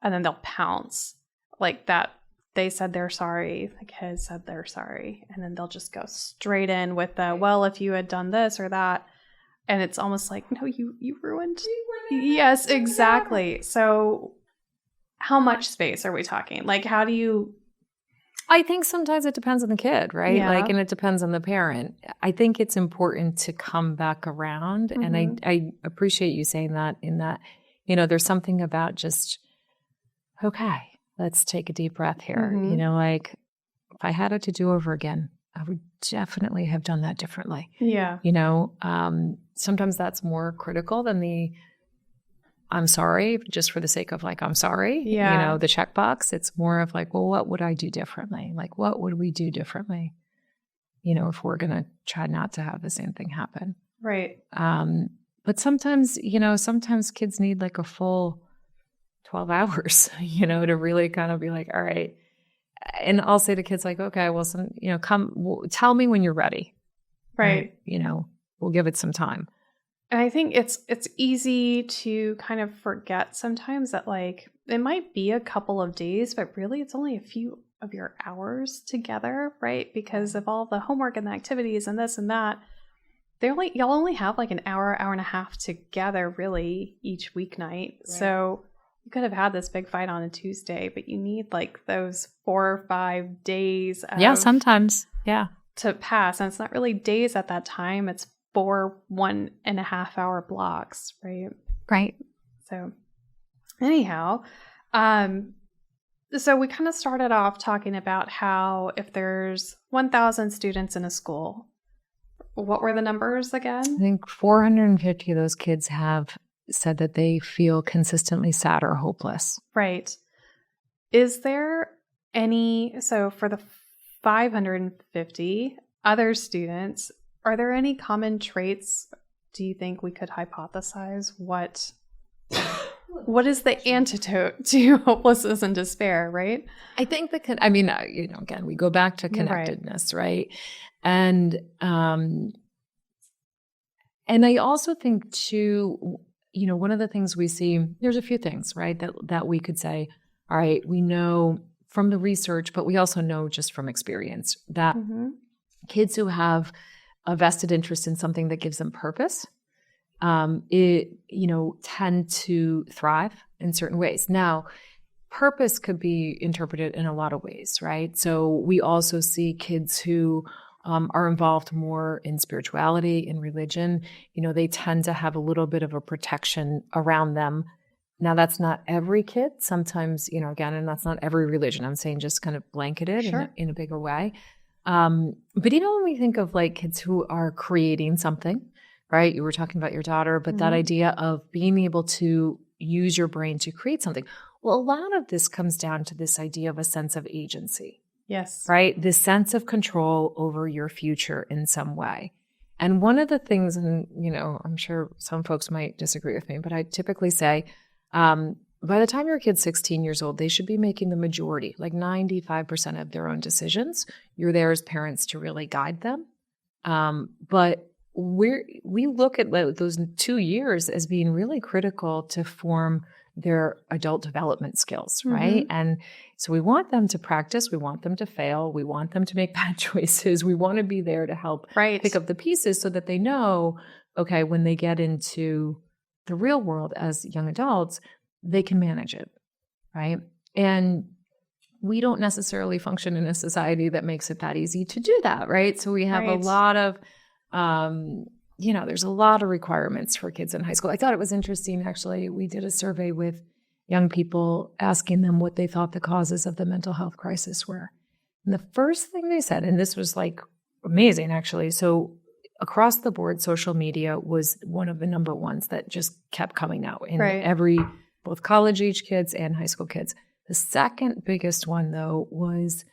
and then they'll pounce like that. They said they're sorry. The kids said they're sorry. And then they'll just go straight in with the, well, if you had done this or that. And it's almost like, no, you ruined. Yes, exactly. So how much space are we talking? Like, how do you? I think sometimes it depends on the kid, right? Yeah. Like, and it depends on the parent. I think it's important to come back around. Mm-hmm. And I appreciate you saying that, in that, there's something about just, okay, let's take a deep breath here. Mm-hmm. Like if I had it to do over again, I would definitely have done that differently. Yeah. Sometimes that's more critical than the I'm sorry, just for the sake of like, I'm sorry, Yeah. the checkbox. It's more of like, well, what would I do differently? Like, what would we do differently? If we're going to try not to have the same thing happen. Right. But sometimes, sometimes kids need like a full 12 hours, to really kind of be like, all right. And I'll say to kids like, okay, well, tell me when you're ready. Right. We'll give it some time. And I think it's easy to kind of forget sometimes that like it might be a couple of days, but really it's only a few of your hours together, right? Because of all the homework and the activities and this and that, you'll only have like an hour and a half together really each weeknight. Right. So you could have had this big fight on a Tuesday, but you need like those 4 or 5 days. Sometimes. Yeah. To pass. And it's not really days at that time. It's 4 1.5 hour blocks, right? Right. So anyhow, so we kind of started off talking about how if there's 1,000 students in a school, what were the numbers again? I think 450 of those kids have said that they feel consistently sad or hopeless. Right. Is there so for the 550 other students, are there any common traits? Do you think we could hypothesize what is the antidote to hopelessness and despair, right? I think again, we go back to connectedness, right? And I also think too, one of the things we see, there's a few things, right, that we could say, all right, we know from the research, but we also know just from experience that kids who have a vested interest in something that gives them purpose, tend to thrive in certain ways. Now, purpose could be interpreted in a lot of ways, right? So we also see kids who are involved more in spirituality, in religion. They tend to have a little bit of a protection around them. Now, that's not every kid. Sometimes, again, and that's not every religion. I'm saying just kind of blanketed in a bigger way. But when we think of like kids who are creating something, right? You were talking about your daughter, but that idea of being able to use your brain to create something. Well, a lot of this comes down to this idea of a sense of agency. Yes. Right? This sense of control over your future in some way. And one of the things, and I'm sure some folks might disagree with me, but I typically say, by the time your kid's 16 years old, they should be making the majority, like 95% of their own decisions. You're there as parents to really guide them. But we look at those 2 years as being really critical to form their adult development skills, right? And so we want them to practice. We want them to fail. We want them to make bad choices. We want to be there to help pick up the pieces so that they know, okay, when they get into the real world as young adults, they can manage it, right? And we don't necessarily function in a society that makes it that easy to do that, right? So we have a lot of, there's a lot of requirements for kids in high school. I thought it was interesting, actually. We did a survey with young people asking them what they thought the causes of the mental health crisis were. And the first thing they said, and this was like amazing, actually. So across the board, social media was one of the number ones that just kept coming out in both college-age kids and high school kids. The second biggest one, though, was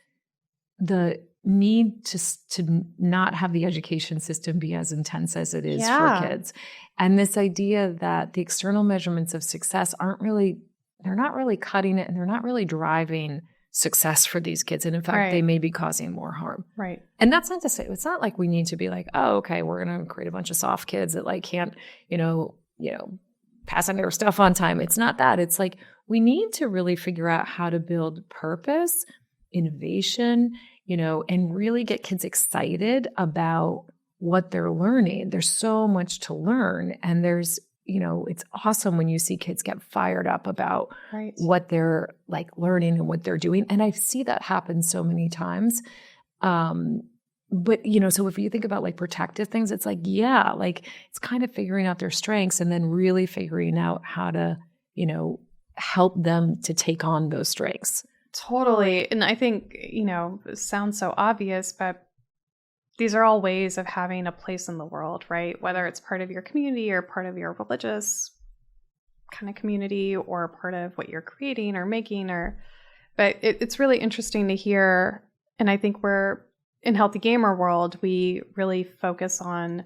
the need to not have the education system be as intense as it is for kids. And this idea that the external measurements of success they're not really cutting it, and they're not really driving success for these kids. And in fact, they may be causing more harm. Right. And that's not to say, it's not like we need to be like, oh, okay, we're going to create a bunch of soft kids that like can't, pass on their stuff on time. It's not that. It's like, we need to really figure out how to build purpose, innovation, and really get kids excited about what they're learning. There's so much to learn. And there's, it's awesome when you see kids get fired up about what they're like learning and what they're doing. And I see that happen so many times. But, so if you think about like protective things, it's like, yeah, like it's kind of figuring out their strengths and then really figuring out how to, help them to take on those strengths. Totally. And I think, it sounds so obvious, but these are all ways of having a place in the world, right? Whether it's part of your community or part of your religious kind of community or part of what you're creating or making, but it's really interesting to hear. And I think we're in HealthyGamer world, we really focus on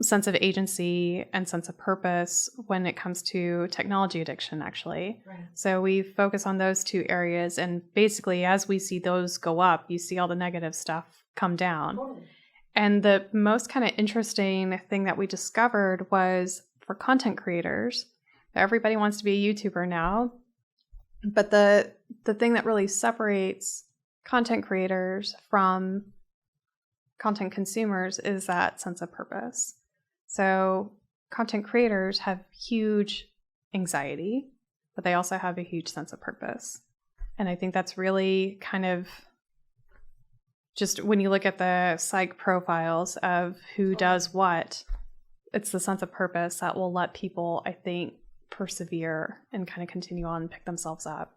sense of agency and sense of purpose when it comes to technology addiction, actually. Right. So we focus on those two areas. And basically, as we see those go up, you see all the negative stuff come down. Totally. And the most kind of interesting thing that we discovered was for content creators, everybody wants to be a YouTuber now. But the thing that really separates content creators from content consumers is that sense of purpose. So content creators have huge anxiety, but they also have a huge sense of purpose. And I think that's really kind of just when you look at the psych profiles of who does what, it's the sense of purpose that will let people, I think, persevere and kind of continue on and pick themselves up.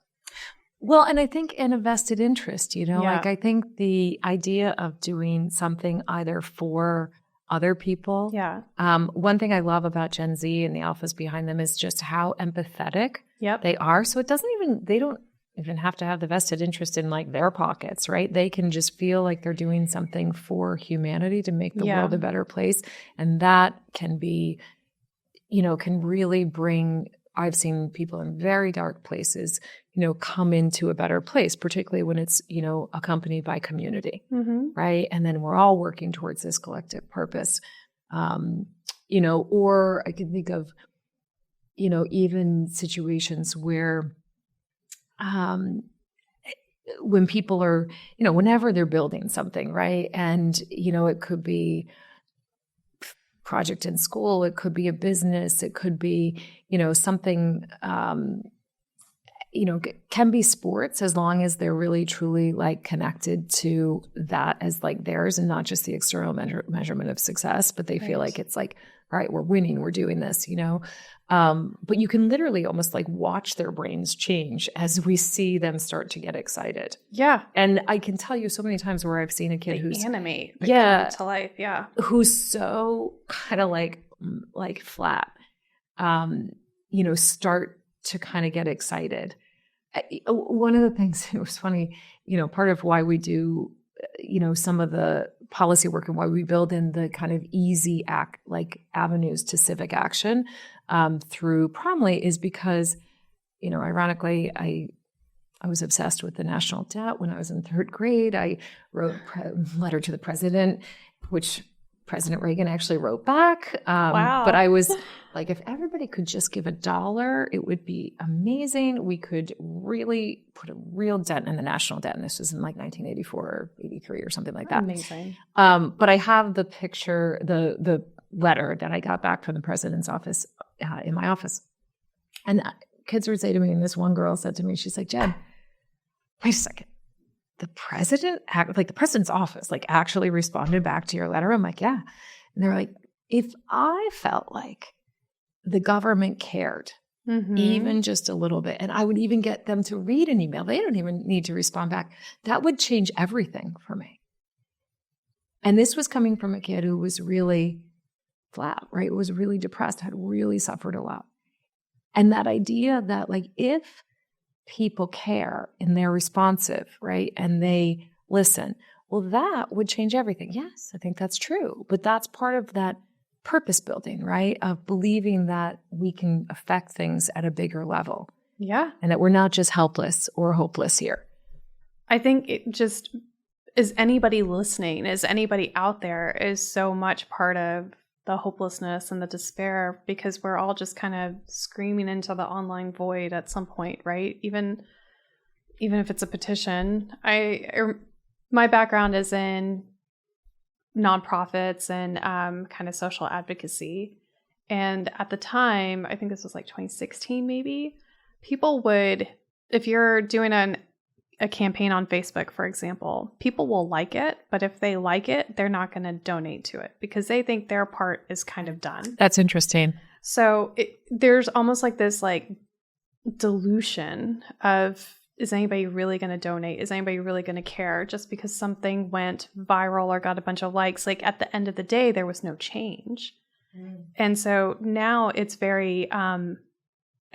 Well, and I think in a vested interest, like I think the idea of doing something either for other people. Yeah. One thing I love about Gen Z and the alphas behind them is just how empathetic they are. So they don't even have to have the vested interest in like their pockets, right? They can just feel like they're doing something for humanity to make the world a better place. And that can be, can really bring, I've seen people in very dark places, come into a better place, particularly when it's, accompanied by community, right? And then we're all working towards this collective purpose. Or I can think of, even situations where when people are, whenever they're building something, right? And, it could be project in school, it could be a business, it could be, something, can be sports as long as they're really truly like connected to that as like theirs and not just the external measurement of success, but they feel like it's like, all right, we're winning, we're doing this, but you can literally almost like watch their brains change as we see them start to get excited. Yeah. And I can tell you so many times where I've seen a kid who's animate to life. Yeah. Who's so kind of like flat, start to kind of get excited. One of the things, it was funny, part of why we do, some of the policy work and why we build in the kind of easy avenues to civic action through Promly is because, ironically, I was obsessed with the national debt when I was in third grade. I wrote a letter to the president, which President Reagan actually wrote back. Wow. But I was like, if everybody could just give $1, it would be amazing. We could really put a real dent in the national debt. And this was in like 1984 or 83 or something like that. Amazing. But I have the picture, the letter that I got back from the president's office in my office. And kids would say to me, and this one girl said to me, she's like, Jen, wait a second. The president's office, actually responded back to your letter? I'm like, yeah. And they're like, if I felt like the government cared, even just a little bit, and I would even get them to read an email, they don't even need to respond back, that would change everything for me. And this was coming from a kid who was really flat, right? Was really depressed, had really suffered a lot. And that idea that if people care and they're responsive, right? And they listen. Well, that would change everything. Yes, I think that's true. But that's part of that purpose building, right? Of believing that we can affect things at a bigger level. Yeah. And that we're not just helpless or hopeless here. I think it just, is anybody listening, is anybody out there, is so much part of the hopelessness and the despair, because we're all just kind of screaming into the online void at some point, right? Even if it's a petition. My background is in nonprofits and kind of social advocacy. And at the time, I think this was like 2016 maybe, people would, if you're doing a campaign on Facebook, for example, people will like it, but if they like it, they're not going to donate to it because they think their part is kind of done. That's interesting. So there's almost like this like dilution of, is anybody really going to donate? Is anybody really going to care? Just because something went viral or got a bunch of likes, like at the end of the day, there was no change. And so now it's very, I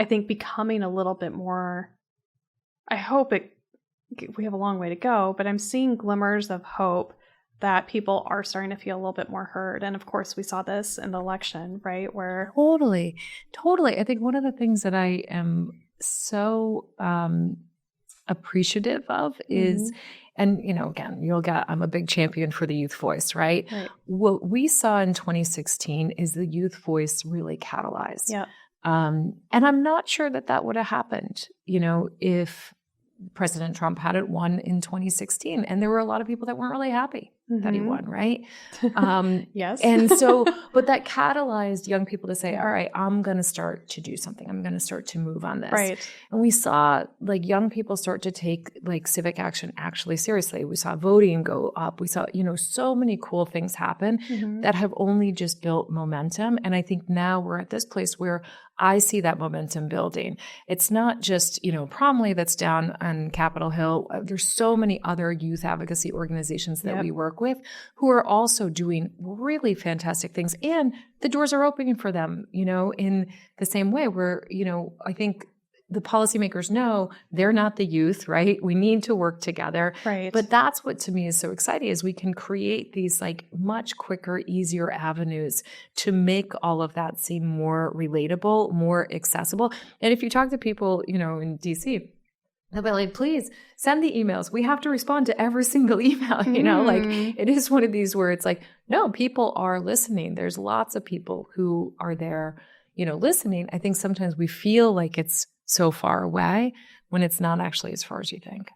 think, becoming a little bit more, I hope we have a long way to go, but I'm seeing glimmers of hope that people are starting to feel a little bit more heard. And of course, we saw this in the election, right? Where Totally. I think one of the things that I am so appreciative of is, and again, I'm a big champion for the youth voice, right? What we saw in 2016 is the youth voice really catalyzed. Yeah. And I'm not sure that would have happened, if President Trump had it won in 2016. And there were a lot of people that weren't really happy that he won, right? Yes. And so, but that catalyzed young people to say, all right, I'm going to start to do something. I'm going to start to move on this. Right. And we saw like young people start to take like civic action actually seriously. We saw voting go up. We saw, so many cool things happen that have only just built momentum. And I think now we're at this place where I see that momentum building. It's not just, Promley that's down on Capitol Hill. There's so many other youth advocacy organizations that we work with who are also doing really fantastic things. And the doors are opening for them, in the same way where, I think the policymakers know they're not the youth, right? We need to work together. Right. But that's what to me is so exciting is we can create these like much quicker, easier avenues to make all of that seem more relatable, more accessible. And if you talk to people, in DC, they'll be like, please send the emails. We have to respond to every single email, like it is one of these where it's like, no, people are listening. There's lots of people who are there, listening. I think sometimes we feel like it's so far away when it's not actually as far as you think.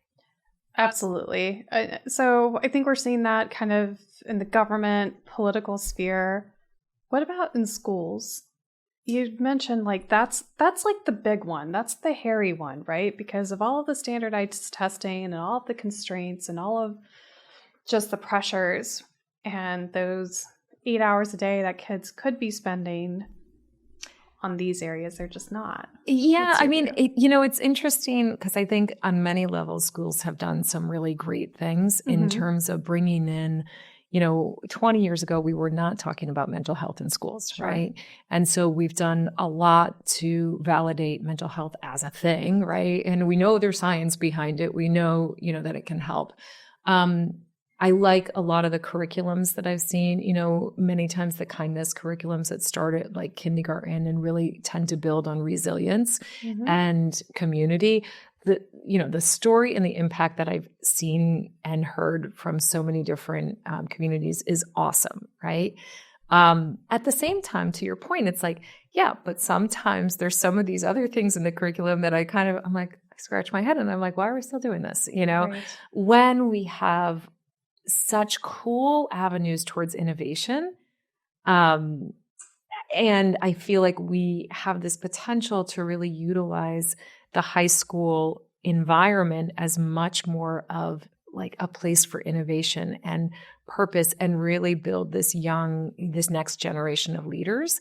Absolutely. So I think we're seeing that kind of in the government, political sphere. What about in schools? You mentioned like that's like the big one. That's the hairy one, right? Because of all of the standardized testing and all of the constraints and all of just the pressures and those 8 hours a day that kids could be spending on these areas, they're just not. Yeah. I mean, it's interesting because I think on many levels, schools have done some really great things in terms of bringing in, 20 years ago, we were not talking about mental health in schools, right? And so we've done a lot to validate mental health as a thing, right? And we know there's science behind it. We know, that it can help. I like a lot of the curriculums that I've seen, many times the kindness curriculums that start at like kindergarten and really tend to build on resilience and community. The story and the impact that I've seen and heard from so many different communities is awesome, right? At the same time, to your point, it's like, yeah, but sometimes there's some of these other things in the curriculum that I'm like, I scratch my head and I'm like, why are we still doing this? Right. When we have such cool avenues towards innovation. And I feel like we have this potential to really utilize the high school environment as much more of like a place for innovation and purpose and really build this next generation of leaders.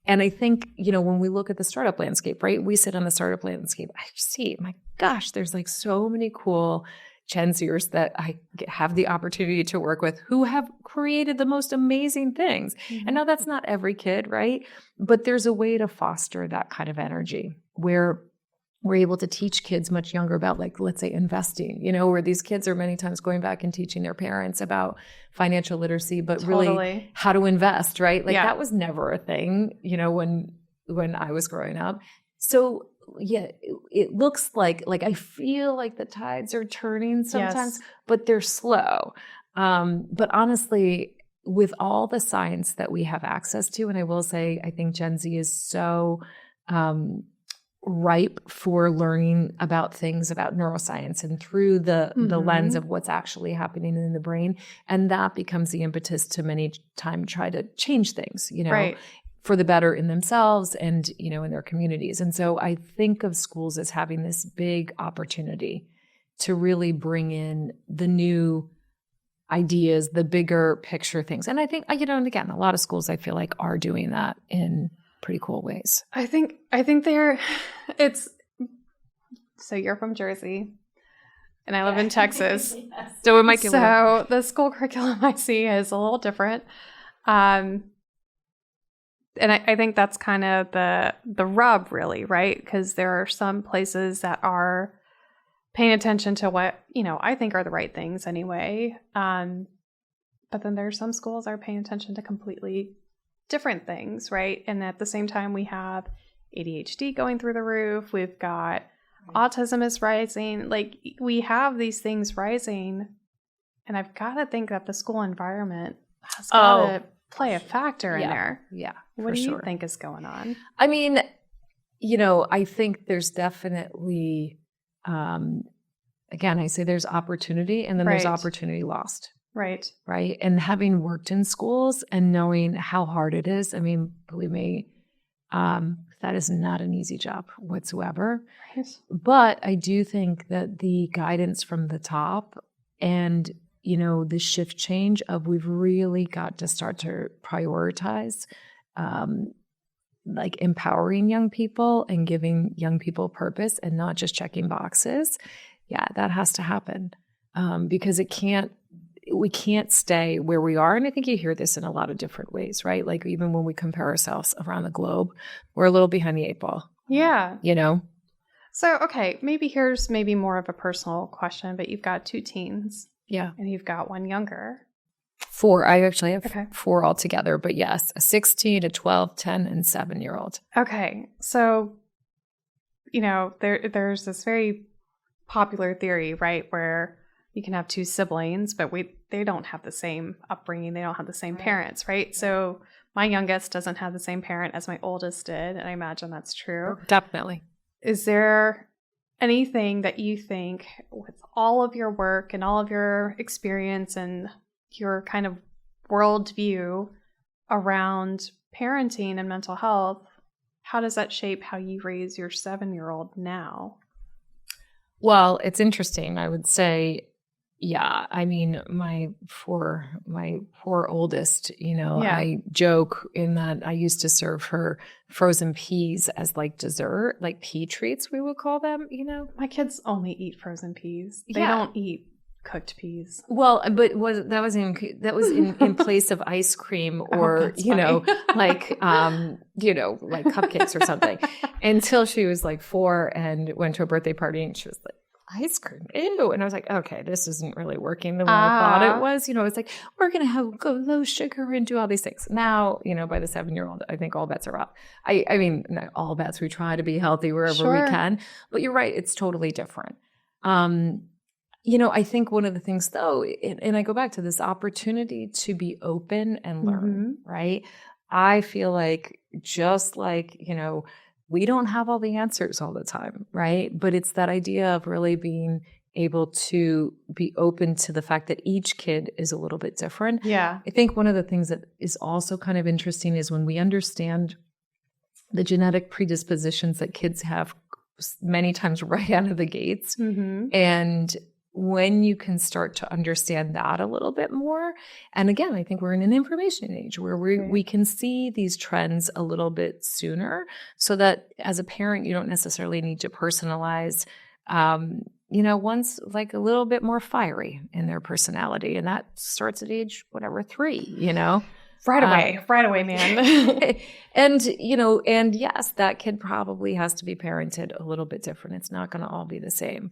And I think, when we look at the startup landscape, right, we sit on the startup landscape, I see, my gosh, there's like so many cool Gen Zers that I have the opportunity to work with who have created the most amazing things. And now that's not every kid, right? But there's a way to foster that kind of energy where we're able to teach kids much younger about, like, let's say investing, where these kids are many times going back and teaching their parents about financial literacy, but really how to invest, right? Like that was never a thing, when I was growing up. So it looks like I feel like the tides are turning sometimes, Yes. but they're slow. But honestly, with all the science that we have access to, and I will say, I think Gen Z is so ripe for learning about things about neuroscience and through the lens of what's actually happening in the brain. And that becomes the impetus to many times try to change things, Right. for the better in themselves and, in their communities. And so I think of schools as having this big opportunity to really bring in the new ideas, the bigger picture things. And I think, and again, a lot of schools I feel like are doing that in pretty cool ways. I think so you're from Jersey and I live in Texas. Yes. So it might get the school curriculum I see is a little different. And I think that's kind of the rub, really, right? Because there are some places that are paying attention to what, I think are the right things anyway. But then there are some schools that are paying attention to completely different things, right? And at the same time, we have ADHD going through the roof. We've got autism is rising. Like, we have these things rising. And I've got to think that the school environment has got to play a factor in there. Yeah. What do you think is going on? I mean, I think there's definitely, again, I say there's opportunity and then there's opportunity lost. Right. Right. And having worked in schools and knowing how hard it is, I mean, believe me, that is not an easy job whatsoever. Right. But I do think that the guidance from the top and, the shift change of we've really got to start to prioritize like empowering young people and giving young people purpose and not just checking boxes. Yeah, that has to happen because we can't stay where we are. And I think you hear this in a lot of different ways, right? Like even when we compare ourselves around the globe, we're a little behind the 8 ball. Yeah. So, okay, here's more of a personal question, but you've got 2 teens. Yeah. And you've got 1 younger. 4. I actually have 4 altogether, but yes, a 16, a 12, 10, and 7-year-old. Okay. So, there's this very popular theory, right, where you can have 2 siblings, but they don't have the same upbringing. They don't have the same parents, right? So my youngest doesn't have the same parent as my oldest did, and I imagine that's true. Definitely. Is there anything that you think, with all of your work and all of your experience and your kind of worldview around parenting and mental health, how does that shape how you raise your 7-year-old now? Well, it's interesting. I would say, yeah, I mean, my poor oldest, I joke in that I used to serve her frozen peas as like dessert, like pea treats, we would call them, My kids only eat frozen peas. They don't eat cooked peas. Well, but that was in place of ice cream or, like cupcakes or something until she was like 4 and went to a birthday party and she was like, ice cream, ew. And I was like, okay, this isn't really working the way I thought it was. It's like, we're going to go low sugar and do all these things. Now, by the 7-year-old, I think all bets are up. I mean, not all bets. We try to be healthy wherever we can. But you're right. It's totally different. I think one of the things, though, and I go back to this opportunity to be open and learn, right? I feel like just like, we don't have all the answers all the time, right? But it's that idea of really being able to be open to the fact that each kid is a little bit different. Yeah. I think one of the things that is also kind of interesting is when we understand the genetic predispositions that kids have many times right out of the gates. And when you can start to understand that a little bit more, and again, I think we're in an information age where we can see these trends a little bit sooner so that as a parent, you don't necessarily need to personalize, one's like a little bit more fiery in their personality. And that starts at age, 3, Right away, man. and yes, that kid probably has to be parented a little bit different. It's not going to all be the same.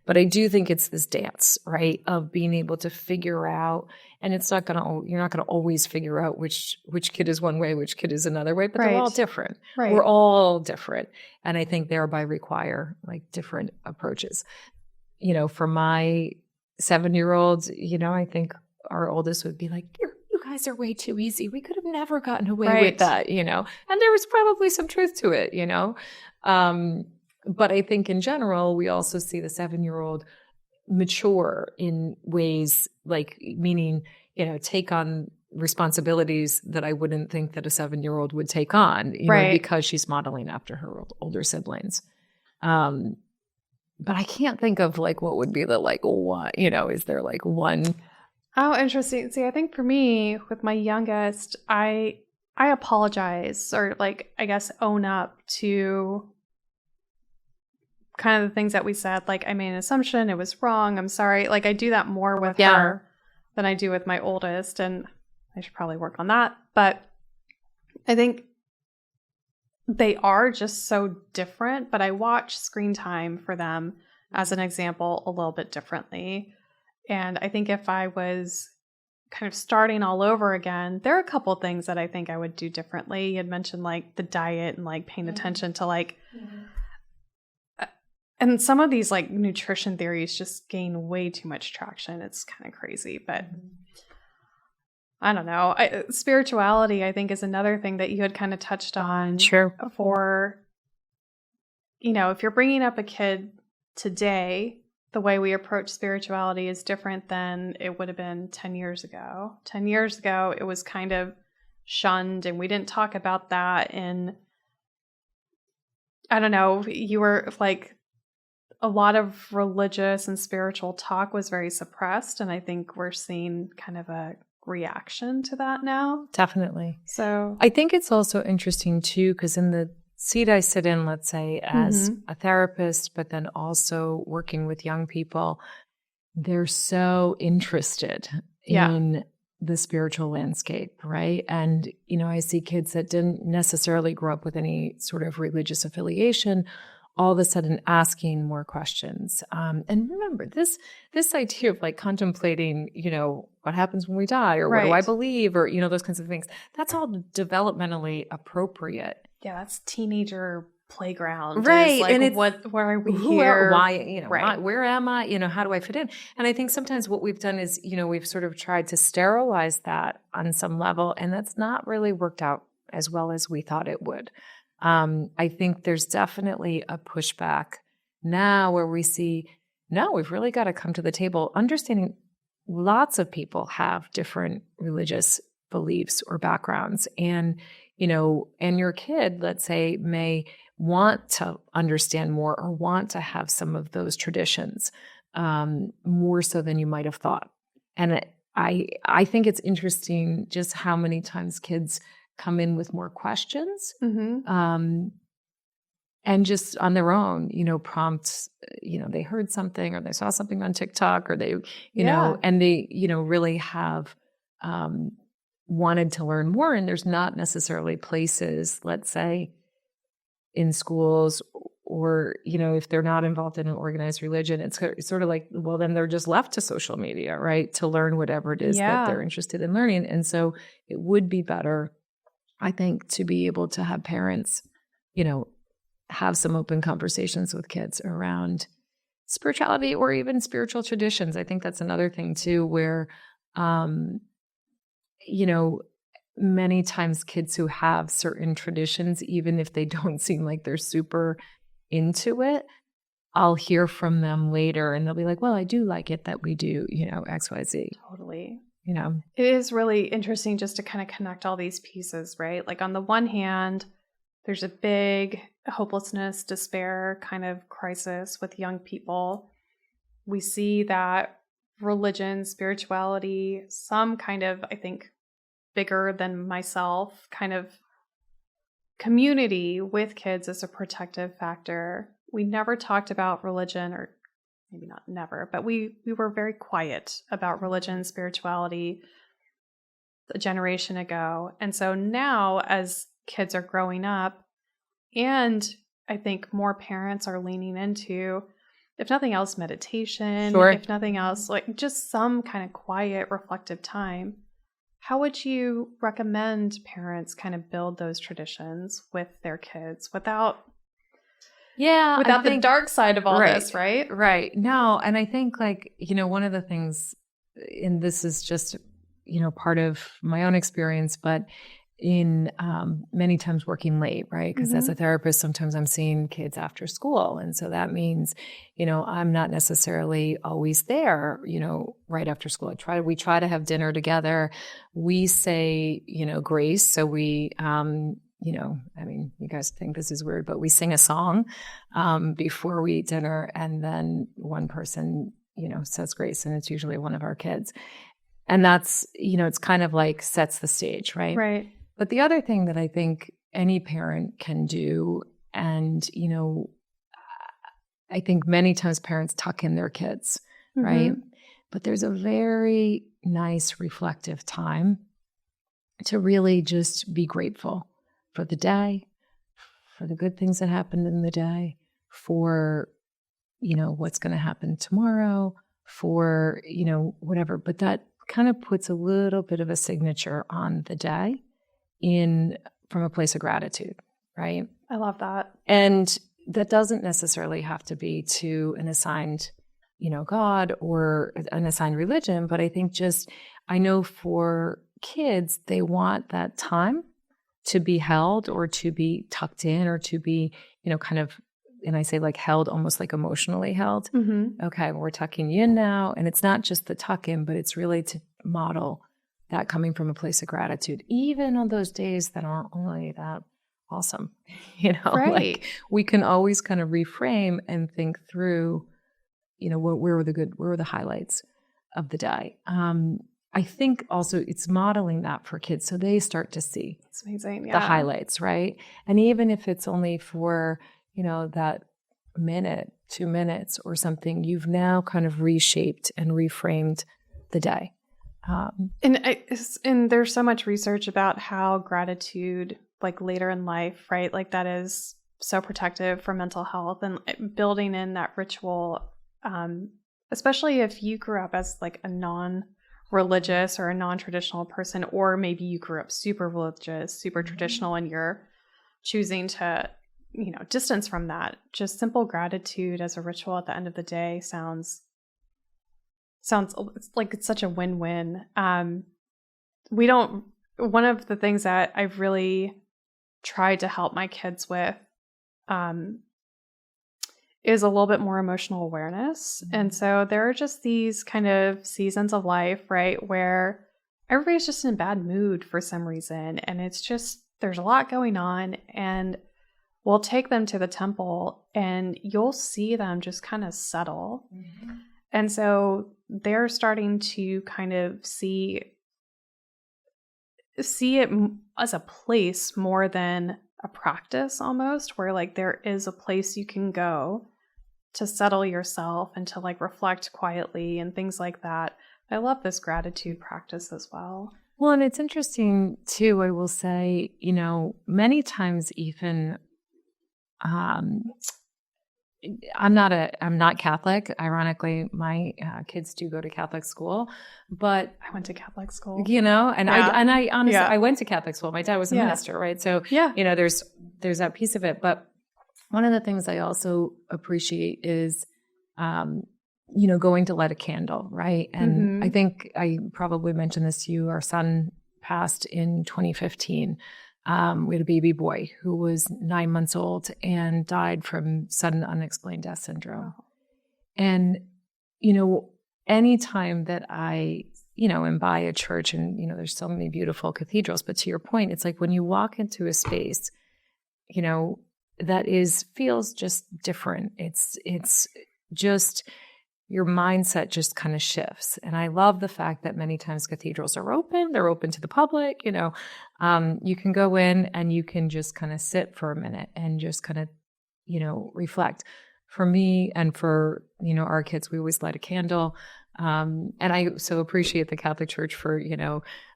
But I do think it's this dance, right, of being able to figure out, and you're not going to always figure out which kid is one way, which kid is another way, but they're all different. Right. We're all different. And I think thereby require like different approaches. For my 7-year-olds, I think our oldest would be like, you guys are way too easy. We could have never gotten away with that, and there was probably some truth to it, but I think in general, we also see the 7-year-old mature in ways like, meaning, take on responsibilities that I wouldn't think that a 7-year-old would take on, because she's modeling after her older siblings. But I can't think of like what would be the like what, is there like one? Oh, interesting. See, I think for me with my youngest, I apologize, or like, I guess, own up to kind of the things that we said. Like, I made an assumption, it was wrong, I'm sorry. Like, I do that more with her than I do with my oldest, and I should probably work on that. But I think they are just so different, but I watch screen time for them, as an example, a little bit differently. And I think if I was kind of starting all over again, there are a couple things that I think I would do differently. You had mentioned like the diet and like paying attention to like, and some of these like nutrition theories just gain way too much traction. It's kind of crazy, but I don't know. Spirituality, I think, is another thing that you had kind of touched on. Sure. For, if you're bringing up a kid today, the way we approach spirituality is different than it would have been 10 years ago. 10 years ago, it was kind of shunned, and we didn't talk about that. And I don't know, you were like, a lot of religious and spiritual talk was very suppressed. And I think we're seeing kind of a reaction to that now. Definitely. So I think it's also interesting too, because in the seat I sit in, let's say, as a therapist, but then also working with young people, they're so interested in the spiritual landscape, right? And, I see kids that didn't necessarily grow up with any sort of religious affiliation, all of a sudden asking more questions. And remember, this idea of like contemplating, what happens when we die, or what do I believe, or, those kinds of things, that's all developmentally appropriate. Yeah, that's teenager playground. Right. Like, and why are we here? Why, where am I? How do I fit in? And I think sometimes what we've done is, we've sort of tried to sterilize that on some level, and that's not really worked out as well as we thought it would. I think there's definitely a pushback now where we see, no, we've really got to come to the table understanding lots of people have different religious beliefs or backgrounds. And, and your kid, let's say, may want to understand more or want to have some of those traditions more so than you might have thought. And I think it's interesting just how many times kids come in with more questions and just on their own, prompt, they heard something or they saw something on TikTok or they, know, and they, really have wanted to learn more. And there's not necessarily places, let's say, in schools or, if they're not involved in an organized religion, it's sort of like, well, then they're just left to social media, right? To learn whatever it is that they're interested in learning. And so it would be better, I think, to be able to have parents, have some open conversations with kids around spirituality or even spiritual traditions. I think that's another thing too, where, many times kids who have certain traditions, even if they don't seem like they're super into it, I'll hear from them later and they'll be like, well, I do like it that we do, X, Y, Z. Totally. It is really interesting just to kind of connect all these pieces, right? Like on the one hand, there's a big hopelessness, despair kind of crisis with young people. We see that religion, spirituality, some kind of, I think, bigger than myself kind of community with kids as a protective factor. We never talked about religion, or maybe not never, but we were very quiet about religion, spirituality a generation ago. And so now as kids are growing up, and I think more parents are leaning into, if nothing else, meditation, Sure. if nothing else, like just some kind of quiet, reflective time. How would you recommend parents kind of build those traditions with their kids without the dark side of all this, right? Right. No, and I think like, one of the things, and this is just, part of my own experience, but in many times working late, right? Because as a therapist, sometimes I'm seeing kids after school. And so that means, I'm not necessarily always there, right after school. We try to have dinner together. We say, grace. So we, you guys think this is weird, but we sing a song before we eat dinner. And then one person, says grace, and it's usually one of our kids. And that's, it's kind of like sets the stage, right? Right. But the other thing that I think any parent can do, and, I think many times parents tuck in their kids, right? But there's a very nice reflective time to really just be grateful for the day, for the good things that happened in the day, for, what's going to happen tomorrow, for, whatever. But that kind of puts a little bit of a signature on the day from a place of gratitude, right? I love that. And that doesn't necessarily have to be to an assigned, God or an assigned religion, but I think I know for kids, they want that time to be held or to be tucked in or to be, kind of, and I say like held, almost like emotionally held. Okay, we're tucking you in now. And it's not just the tuck in, but it's really to model that coming from a place of gratitude, even on those days that aren't really that awesome. Right. Like we can always kind of reframe and think through, where were the highlights of the day. I think also it's modeling that for kids so they start to see it's amazing. The highlights, right? And even if it's only for, that minute, 2 minutes or something, you've now kind of reshaped and reframed the day. And there's so much research about how gratitude, like later in life, right? Like that is so protective for mental health, and building in that ritual, especially if you grew up as like a non-religious or a non-traditional person, or maybe you grew up super religious, super traditional, and you're choosing to, distance from that. Just simple gratitude as a ritual at the end of the day sounds like it's such a win-win. One of the things that I've really tried to help my kids with is a little bit more emotional awareness. And so there are just these kind of seasons of life, right, where everybody's just in a bad mood for some reason. And it's just, there's a lot going on, and we'll take them to the temple and you'll see them just kind of settle. And so they're starting to kind of see it as a place more than a practice, almost, where like there is a place you can go to settle yourself and to like reflect quietly and things like that. I love this gratitude practice as well. Well, and it's interesting too, I will say, many times even, I'm not Catholic. Ironically, my kids do go to Catholic school, but I went to Catholic school, and I honestly, I went to Catholic school. My dad was a minister, right? So, there's that piece of it. But one of the things I also appreciate is, going to light a candle, right? And I think I probably mentioned this to you. Our son passed in 2015. We had a baby boy who was 9 months old and died from sudden unexplained death syndrome. And, anytime that I, am by a church and, there's so many beautiful cathedrals, but to your point, it's like when you walk into a space, that feels just different. It's just your mindset just kind of shifts. And I love the fact that many times cathedrals are open. They're open to the public. You can go in and you can just kind of sit for a minute and just kind of, reflect. For me and for, our kids, we always light a candle. And I so appreciate the Catholic Church for,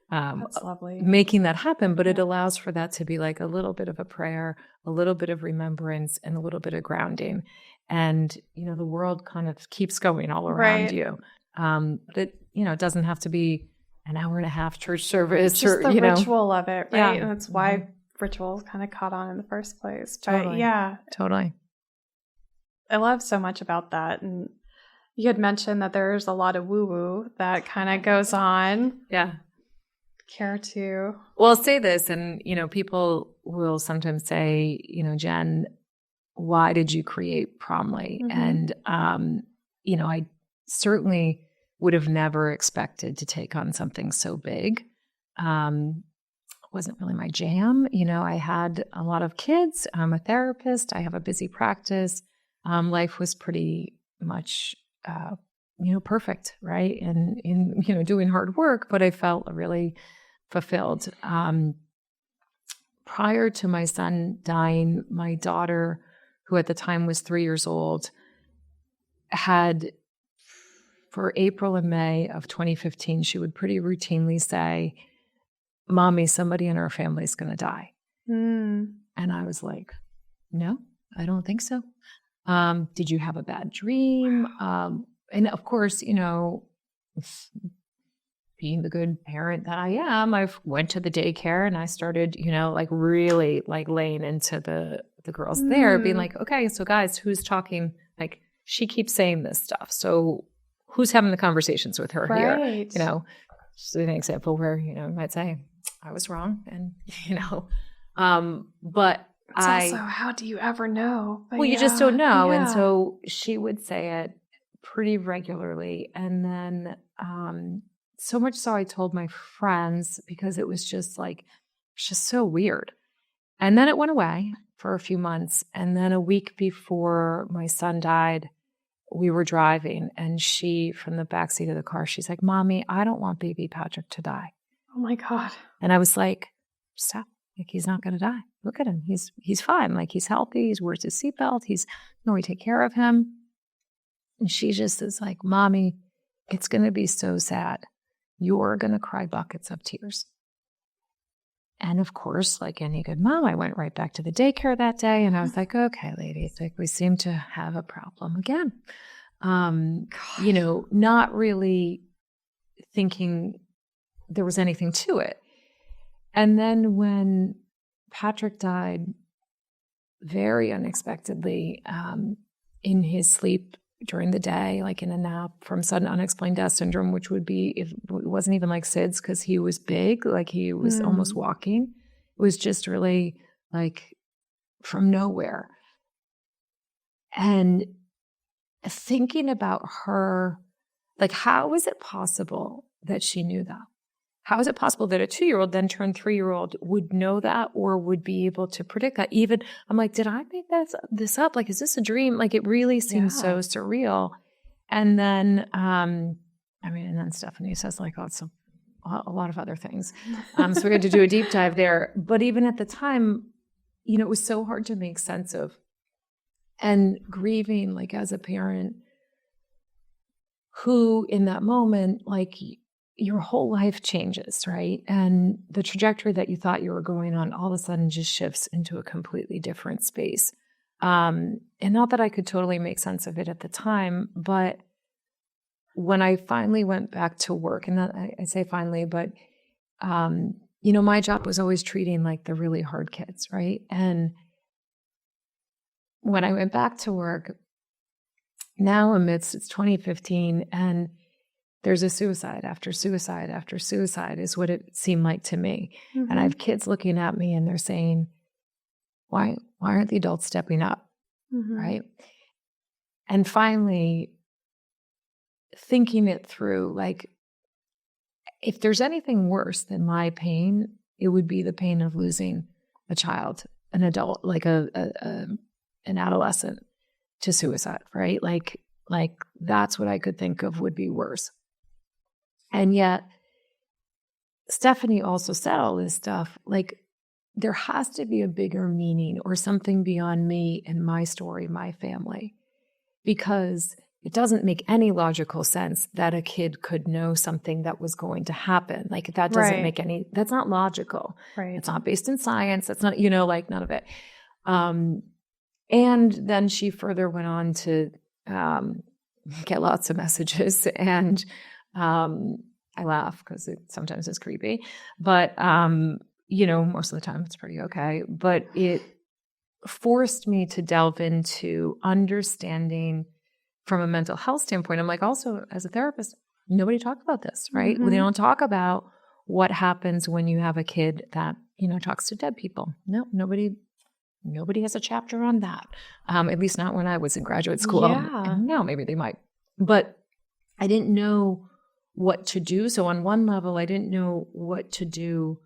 that's lovely, making that happen. But it allows for that to be like a little bit of a prayer, a little bit of remembrance, and a little bit of grounding. And, the world kind of keeps going all around you. But it doesn't have to be an hour and a half church service. It's just the ritual of it, right? Yeah. And that's why rituals kind of caught on in the first place. But Totally. yeah. Totally. I love so much about that. And you had mentioned that there's a lot of woo-woo that kind of goes on. Yeah. Care to? Well, I'll say this, and, people will sometimes say, Jen, why did you create Promly? And, I certainly would have never expected to take on something so big. Wasn't really my jam. I had a lot of kids. I'm a therapist. I have a busy practice. Life was pretty much, perfect, right? And in, doing hard work, but I felt really fulfilled. Prior to my son dying, my daughter, who at the time was 3 years old, had, for April and May of 2015, she would pretty routinely say, Mommy, somebody in our family is going to die. And I was like, no, I don't think so. Did you have a bad dream? And of course, being the good parent that I am, I went to the daycare and I started, really laying into the girls there, being like, okay, so guys, who's talking? Like, she keeps saying this stuff. So who's having the conversations with her here? Just an example where, I might say, I was wrong. And, but it's also, how do you ever know? But you just don't know. Yeah. And so she would say it pretty regularly. And then, so much so I told my friends, because it was just so weird. And then it went away for a few months. And then a week before my son died, we were driving, and she, from the backseat of the car, she's like, Mommy, I don't want baby Patrick to die. Oh my God. And I was like, stop. He's not going to die. Look at him. He's fine. He's healthy. He's wears his seatbelt. We take care of him. And she just is like, Mommy, it's going to be so sad. You're going to cry buckets of tears. And of course, like any good mom, I went right back to the daycare that day, and I was like, okay, lady, it's like we seem to have a problem again. Not really thinking there was anything to it. And then when Patrick died very unexpectedly, in his sleep during the day, in a nap from sudden unexplained death syndrome, which would be, it wasn't even like SIDS because he was big, he was almost walking. It was just really from nowhere. And thinking about her, how is it possible that she knew that? How is it possible that a 2-year-old then turned 3-year-old would know that or would be able to predict that? Even, I'm like, did I make this up? Is this a dream? It really seems so surreal. And then, and then Stephanie says a lot of other things. So we had to do a deep dive there. But even at the time, it was so hard to make sense of. And grieving, as a parent who in that moment, your whole life changes, right? And the trajectory that you thought you were going on all of a sudden just shifts into a completely different space. And not that I could totally make sense of it at the time, but when I finally went back to work, and I say finally, but, my job was always treating the really hard kids, right? And when I went back to work, now it's 2015, and there's a suicide after suicide after suicide is what it seemed like to me. Mm-hmm. And I have kids looking at me and they're saying, why aren't the adults stepping up? Mm-hmm. Right? And finally thinking it through, if there's anything worse than my pain, it would be the pain of losing a child, an adult, an adolescent to suicide, right? That's what I could think of would be worse. And yet, Stephanie also said all this stuff, there has to be a bigger meaning or something beyond me and my story, my family, because it doesn't make any logical sense that a kid could know something that was going to happen. That doesn't make that's not logical. Right. It's not based in science. That's not, none of it. And then she further went on to get lots of messages, and I laugh because sometimes it's creepy, but most of the time it's pretty okay. But it forced me to delve into understanding from a mental health standpoint. I'm like, also as a therapist, nobody talks about this, right? Mm-hmm. They don't talk about what happens when you have a kid that, talks to dead people. No, nobody has a chapter on that. At least not when I was in graduate school. Yeah. And now maybe they might. But I didn't know what to do. So on one level, I didn't know what to do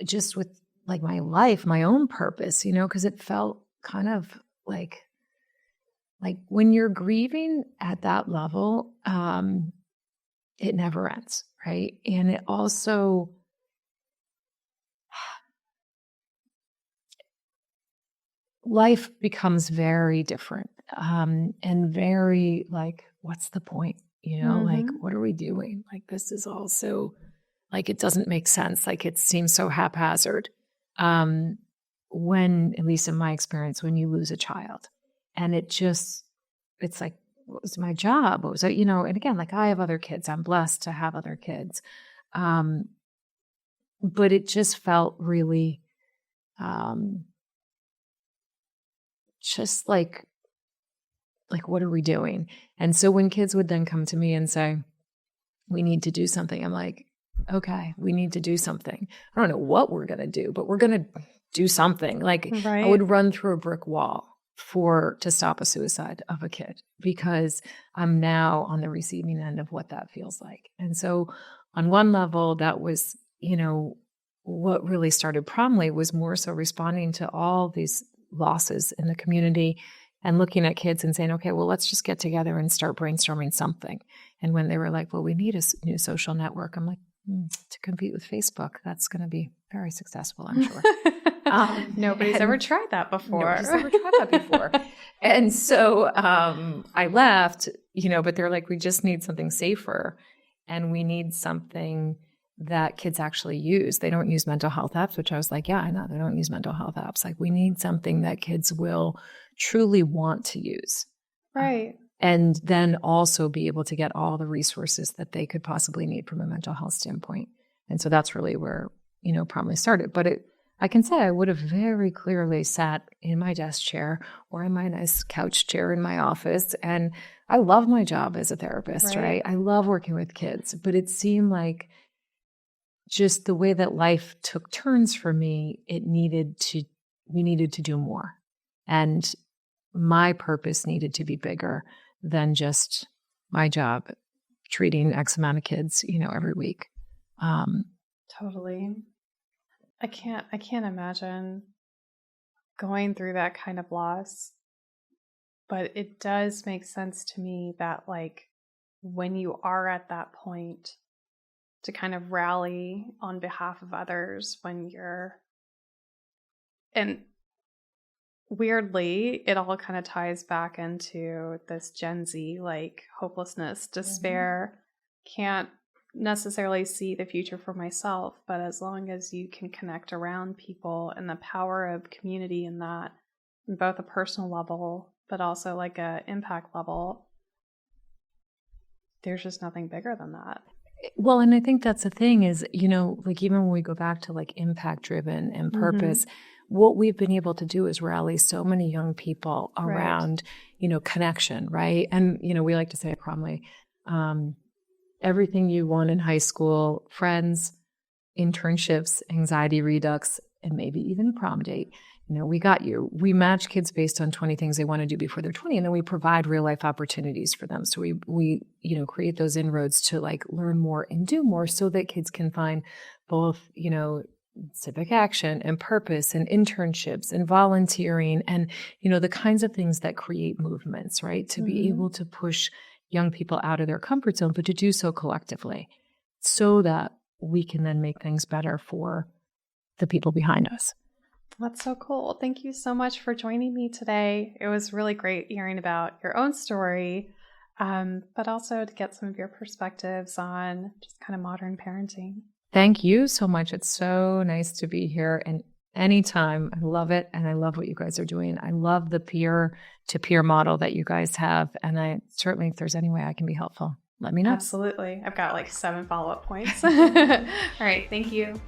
just with like my life, my own purpose, because it felt kind of like when you're grieving at that level, it never ends, right? And it also, life becomes very different, and very like, what's the point? Like, what are we doing? Like, this is also like, it doesn't make sense. Like, it seems so haphazard. When, at least in my experience, when you lose a child, and it's like, what was my job? What was it? And again, like, I have other kids. I'm blessed to have other kids. But it just felt really, just like, what are we doing? And so when kids would then come to me and say, we need to do something, I'm like, okay, we need to do something. I don't know what we're going to do, but we're going to do something. Like, right. I would run through a brick wall to stop a suicide of a kid, because I'm now on the receiving end of what that feels like. And so on one level, that was, what really started Promly was more so responding to all these losses in the community and looking at kids and saying, okay, well, let's just get together and start brainstorming something. And when they were like, well, we need a new social network, I'm like, to compete with Facebook, that's going to be very successful, I'm sure. Nobody's ever tried that before. And so I left, but they're like, we just need something safer, and we need something that kids actually use. They don't use mental health apps, which I was like, yeah, I know they don't use mental health apps. Like, we need something that kids will truly want to use. Right. And then also be able to get all the resources that they could possibly need from a mental health standpoint. And so that's really where, Promly started. But I can say I would have very clearly sat in my desk chair or in my nice couch chair in my office. And I love my job as a therapist, right? I love working with kids. But it seemed like just the way that life took turns for me, we needed to do more. And my purpose needed to be bigger than just my job, treating X amount of kids, every week. Totally. I can't imagine going through that kind of loss, but it does make sense to me that, like, when you are at that point, to kind of rally on behalf of others and weirdly, it all kind of ties back into this Gen Z, like, hopelessness, despair, can't necessarily see the future for myself, but as long as you can connect around people and the power of community in that, in both a personal level, but also like a impact level, there's just nothing bigger than that. Well, and I think that's the thing is, like, even when we go back to like impact driven and purpose, what we've been able to do is rally so many young people around, connection, right? And, we like to say at Promly, everything you want in high school, friends, internships, anxiety redux, and maybe even a prom date. We got you. We match kids based on 20 things they want to do before they're 20, and then we provide real life opportunities for them. So we create those inroads to like learn more and do more, so that kids can find both, civic action and purpose and internships and volunteering and, the kinds of things that create movements, right? To be able to push young people out of their comfort zone, but to do so collectively so that we can then make things better for the people behind us. That's so cool. Thank you so much for joining me today. It was really great hearing about your own story, but also to get some of your perspectives on just kind of modern parenting. Thank you so much. It's so nice to be here. And Anytime. I love it. And I love what you guys are doing. I love the peer-to-peer model that you guys have. And I certainly, if there's any way I can be helpful, let me know. Absolutely. I've got like 7 follow-up points. All right. Thank you.